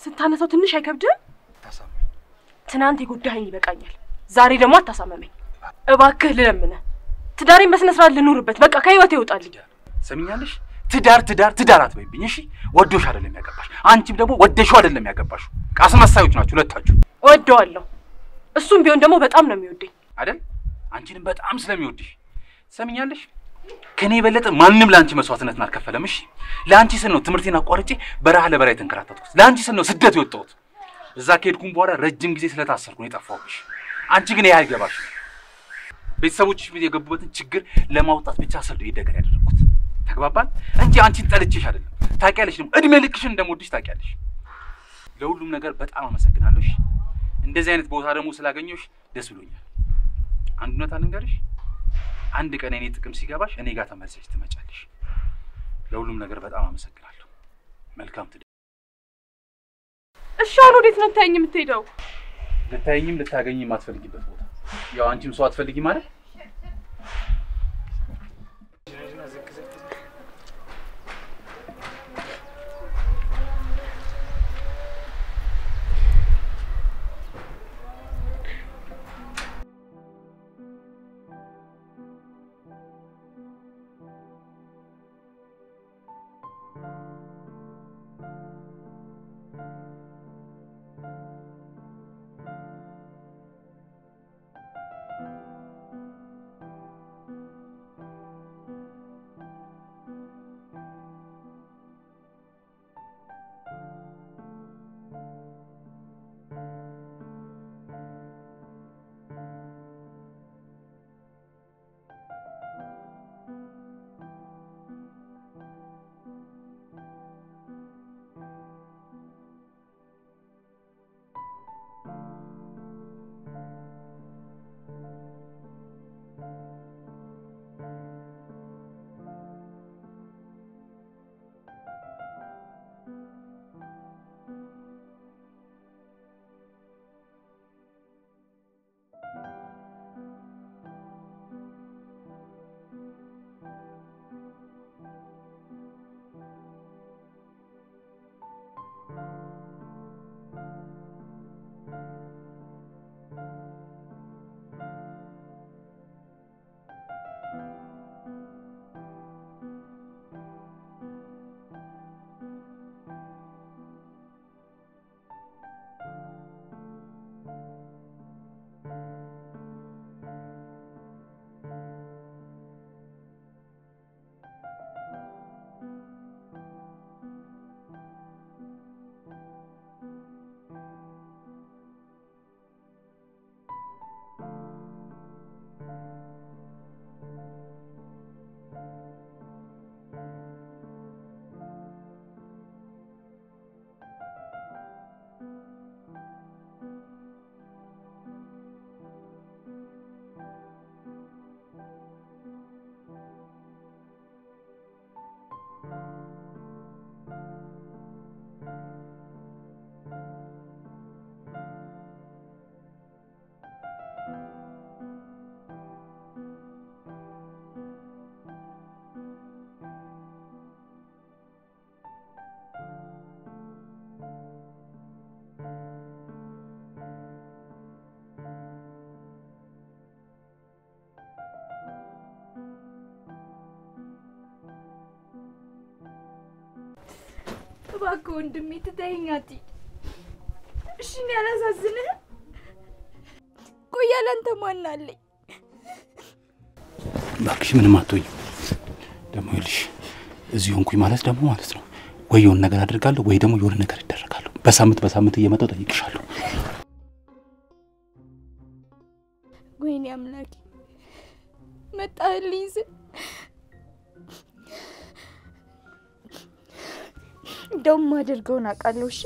ስታነሳው ትንሽ አይከብድህም? ትናንት የጎዳኸኝ ይበቃኛል። ዛሬ ደግሞ አታሳመመኝ እባክህ ልለምንህ። ትዳሬን በስነ ስርዓት ልኑርበት። በቃ ከህይወቴ ይወጣልኝ። ሰሚኛለሽ? ትዳር አትበይብኝ እሺ? ወዶሽ አይደለም ያገባሽ፣ አንቺም ደግሞ ወደሽው አይደለም ያገባሽ። አስመሳዮች ናችሁ ሁለታችሁ። ወደዋለሁ። እሱም ቢሆን ደግሞ በጣም ነው የሚወደኝ አይደል? አንቺንም በጣም ስለሚወድሽ። ሰሚኛለሽ? ከኔ የበለጠ ማንም ለአንቺ መስዋዕትነትን አልከፈለም። እሺ ለአንቺ ስል ነው ትምህርቴን አቋርጬ በረሃ ለበረሃ የተንከራተትኩት። ለአንቺ ስል ነው ስደት የወጣሁት። እዛ ከሄድኩም በኋላ ረጅም ጊዜ ስለታሰርኩ ነው የጠፋሁብሽ። አንቺ ግን ይሄ አይገባሽ። ቤተሰቦችሽ የገቡበትን ችግር ለማውጣት ብቻ ስል ነው ይደገር ያደረኩት። ተግባባን እንጂ አንቺን ጠልቼሽ አይደለም። ታውቂያለሽ፣ ደግሞ እድሜ ልክሽን እንደምወድሽ ታውቂያለሽ። ለሁሉም ነገር በጣም አመሰግናለሁ። እንደዚህ አይነት ቦታ ደግሞ ስላገኘሁሽ ደስ ብሎኛል። አንድ እውነት ልንገርሽ፣ አንድ ቀን እኔ ጥቅም ሲገባሽ እኔ ጋር ተመልሰሽ ትመጫለሽ። ለሁሉም ነገር በጣም አመሰግናለሁ። መልካም ትዳር። እሺ አሁን ወዴት ነው ታየኝ የምትሄደው? ልታየኝም ልታገኝም አትፈልጊበት ቦታ። ያው አንቺም ሰው አትፈልጊ ማለት እባክህ ወንድሜ ትተኸኝ አትሂድ። እሺ እኔ አላሳዝንህም? ቆይ ያለ አንተ ማን አለኝ? እባክሽ ምንም አትሆኝም። ደግሞ ይልሽ እዚህ ሆንኩኝ ማለት ደግሞ ማለት ነው ወይ የሆነ ነገር አደርጋለሁ ወይ ደግሞ የሆነ ነገር ይደረጋለሁ። በሳምንት እየመጣሁ ጠይቅሻለሁ። ወይኔ አምላኬ መጣልኝ ስል እንደውም አድርገውን አውቃለሁ። እሺ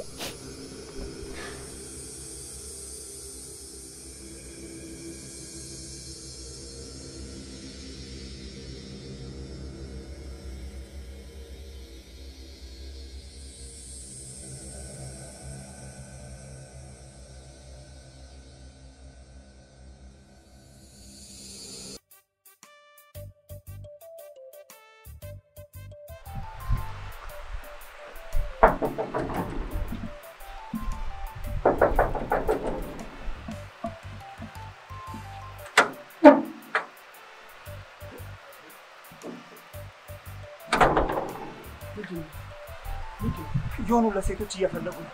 የሆኑ ለሴቶች እየፈለጉ ነው።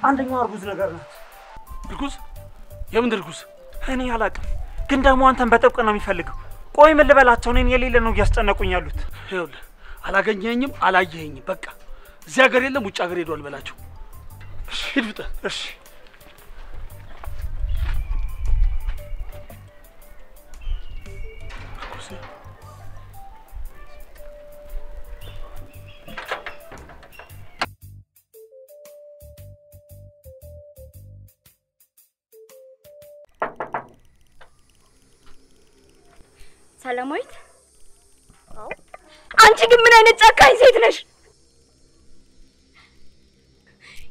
አንደኛው አርጉዝ ነገር ናት። እርጉዝ? የምን እርጉዝ? እኔ አላውቅም፣ ግን ደግሞ አንተን በጥብቅ ነው የሚፈልገው። ቆይ ምን ልበላቸው? እኔን የሌለ ነው እያስጨነቁኝ ያሉት። ይኸውልህ አላገኘኝም፣ አላየኸኝም። በቃ እዚህ ሀገር የለም፣ ውጭ ሀገር ሄዷል በላቸው። ሂድ ውጣ። እሺ ሰላማዊት፣ አንቺ ግን ምን አይነት ጨካኝ ሴት ነሽ?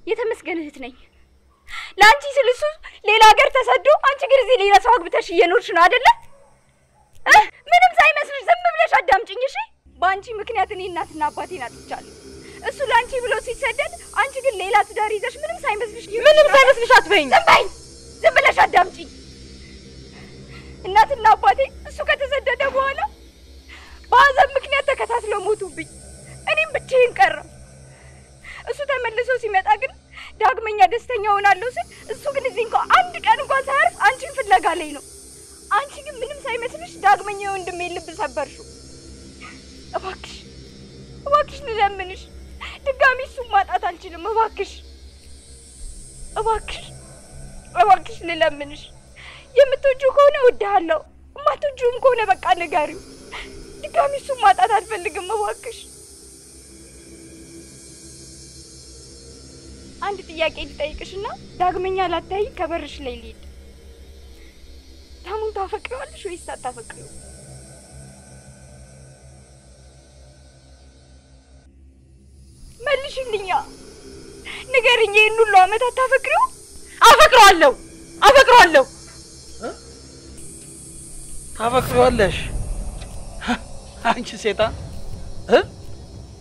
የተመስገን እህት ነኝ። ለአንቺ ስል እሱ ሌላ ሀገር ተሰዶ፣ አንቺ ግን እዚህ ሌላ ሰው አግብተሽ እየኖርሽ ነው አይደለ? ምንም ሳይመስልሽ ዝም ብለሽ አዳምጪኝ እሺ? በአንቺ ምክንያት እኔ እናትና አባቴን አጥቻለሁ። እሱ ለአንቺ ብሎ ሲሰደድ፣ አንቺ ግን ሌላ ትዳር ይዘሽ ምንም ሳይመስልሽ አትበይኝ። ዝም በይ፣ ዝም ብለሽ አዳምጪኝ። እናትና አባቴ እሱ ከተሰደደ በኋላ በሀዘን ምክንያት ተከታትለው ሞቱብኝ። እኔም ብቻዬን ቀረሁ። እሱ ተመልሶ ሲመጣ ግን ዳግመኛ ደስተኛ ሆናለሁ ስል እሱ ግን እዚህ እንኳን አንድ ቀን እንኳን ሳያርፍ አንቺን ፍለጋ ላይ ነው። አንቺ ግን ምንም ሳይመስልሽ ዳግመኛ የወንድሜን ልብ ሰበርሽው። እባክሽ እባክሽ ልለምንሽ፣ ድጋሚ እሱን ማጣት አልችልም። እባክሽ እባክሽ እባክሽ ልለምንሽ። የምትወጂው ከሆነ እወድሃለሁ፣ የማትወጂውም ከሆነ በቃ ንገሪው። ድጋሚ እሱን ማጣት አልፈልግም። እባክሽ አንድ ጥያቄ ልጠይቅሽና ዳግመኛ ላታይ ከበርሽ ላይ ልሂድ። ታሙን ታፈቅሪዋለሽ ወይስ አታፈቅሪው? መልሽልኛ፣ ንገሪኝ። ይህን ሁሉ ዓመት አታፈቅሪው? አፈቅረዋለሁ፣ አፈቅረዋለሁ። ታፈቅሪዋለሽ? አንቺ ሴጣን!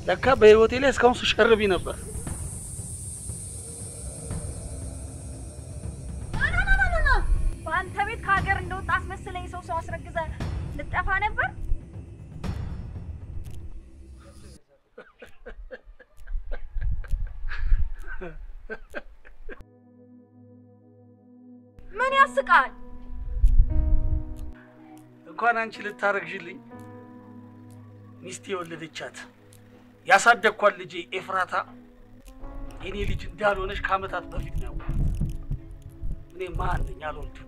ለካ በህይወቴ ላይ እስካሁን ስሸርቢ ነበር። በአንተ ቤት ከሀገር እንደወጣ አስመስለኝ ሰው አስረግዘ ልጠፋ ነበር። ምን ያስቃል? እንኳን አንቺ ልታረግሽልኝ ሚስቴ የወለደቻት ያሳደግኳት ልጄ ኤፍራታ የኔ ልጅ እንዳልሆነች ከዓመታት በፊት ነው። እኔ ማን ነኝ? አልወልድም።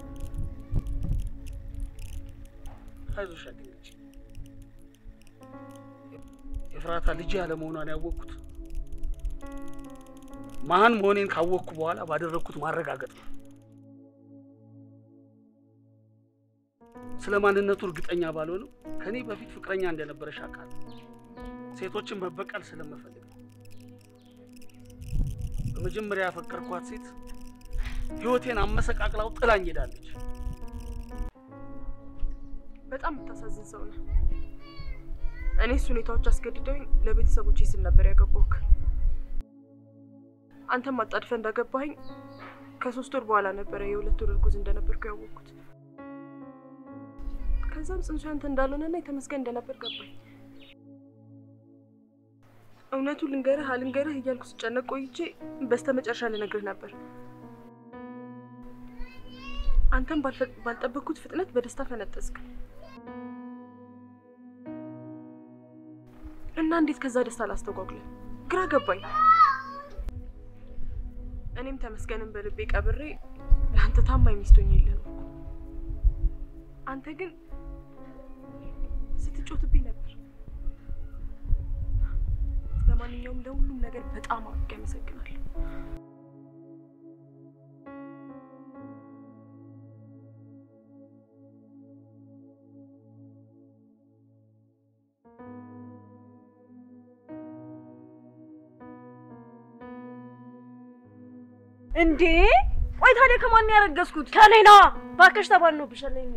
አይዞሽ አትንጭ። ኤፍራታ ልጄ ያለመሆኗን ያወቅኩት ማን መሆኔን ካወቅኩ በኋላ ባደረግኩት ማረጋገጥ ነው። ስለ ማንነቱ እርግጠኛ ባልሆነም ከኔ በፊት ፍቅረኛ እንደነበረሽ አውቃለሁ። ሴቶችን መበቀል ስለምፈልግ ነው። በመጀመሪያ ያፈቀርኳት ሴት ህይወቴን አመሰቃቅላው ጥላኝ ሄዳለች። በጣም የምታሳዝን ሰው ነህ። እኔስ ሁኔታዎች አስገድደውኝ ለቤተሰቦቼ ስል ነበር ያገባሁት። አንተም አጣድፈህ እንዳገባኸኝ ከ3 ወር በኋላ ነበር የ2 ወር እርጉዝ እንደነበርኩ ያወቅኩት። ከዛም ጽንሱ ያንተ እንዳልሆነና የተመስገን እንደነበር ገባኝ። እውነቱ ልንገርህ አልንገርህ እያልኩ ስጨነቅ ቆይቼ በስተመጨረሻ ልነግርህ ነበር። አንተም ባልጠበቅኩት ፍጥነት በደስታ ፈነጠዝክ እና እንዴት ከዛ ደስታ ላስተጓጉልህ ግራ ገባኝ። እኔም ተመስገንን በልቤ ቀብሬ ለአንተ ታማኝ ሚስት ሆኜ የለህ ነው። አንተ ግን ስትጮትብኝ ነበር። ለማንኛውም ለሁሉም ነገር በጣም አመሰግናለሁ። እንዴ ቆይ ታዲያ ከማን ያረገዝኩት? ከኔ ነው። ባከሽ ተባልኖብሻል እንዴ?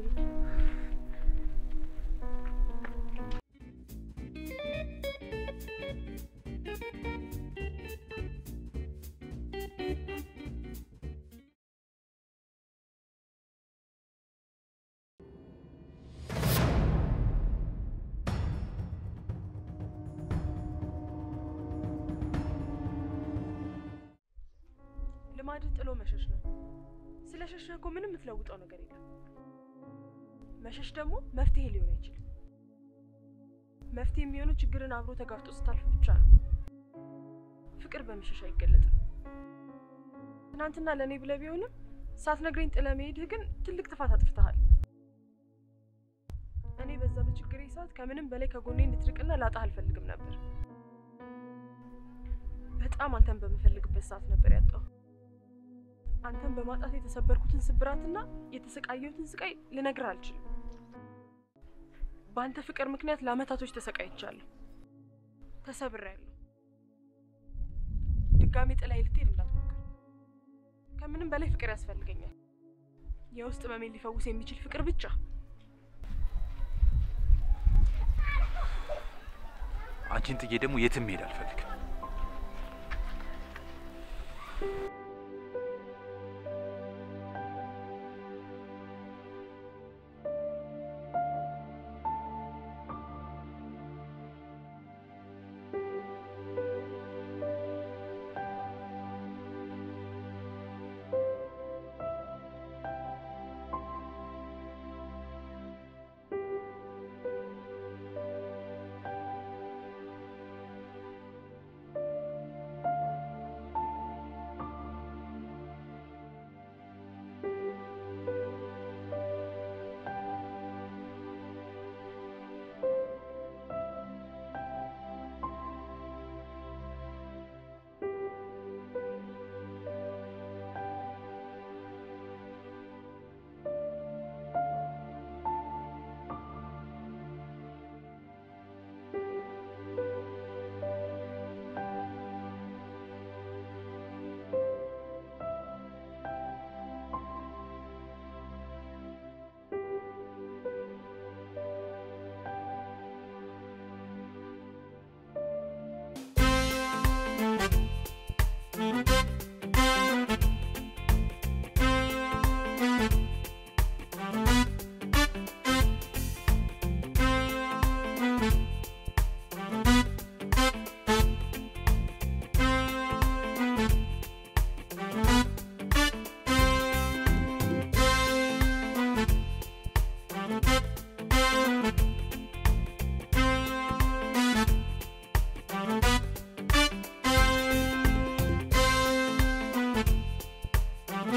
ልማድ ጥሎ መሸሽ ነው። ስለሸሸህ እኮ ምንም የምትለውጠው ነገር የለም። መሸሽ ደግሞ መፍትሄ ሊሆን አይችልም። መፍትሄ የሚሆነው ችግርን አብሮ ተጋፍጦ ስታልፍ ብቻ ነው። ፍቅር በመሸሽ አይገለጥም። ትናንትና ለኔ ብለህ ቢሆንም ሳትነግረኝ ጥለህ መሄድህ ግን ትልቅ ጥፋት አጥፍተሃል። እኔ በዛ በችግሬ ሰዓት ከምንም በላይ ከጎኔ እንድትርቅና ላጣህ አልፈልግም ነበር። በጣም አንተን በመፈልግበት ሰዓት ነበር ያጣው። አንተን በማጣት የተሰበርኩትን ስብራትና የተሰቃየሁትን ስቃይ ልነግርህ አልችልም። በአንተ ፍቅር ምክንያት ለአመታቶች ተሰቃይቻለሁ፣ ተሰብሬያለሁ። ድጋሜ ጥላዬ ልትሄድ እንዳትሞክር። ከምንም በላይ ፍቅር ያስፈልገኛል። የውስጥ ህመሜን ሊፈውስ የሚችል ፍቅር ብቻ። አንቺን ጥዬ ደግሞ የትም መሄድ አልፈልግም።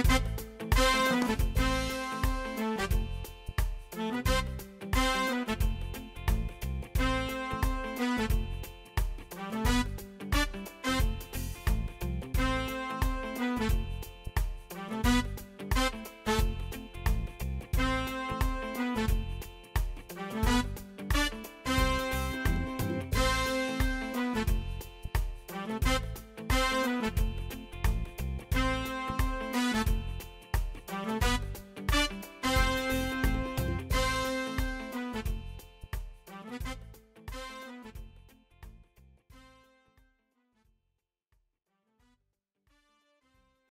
Thank you.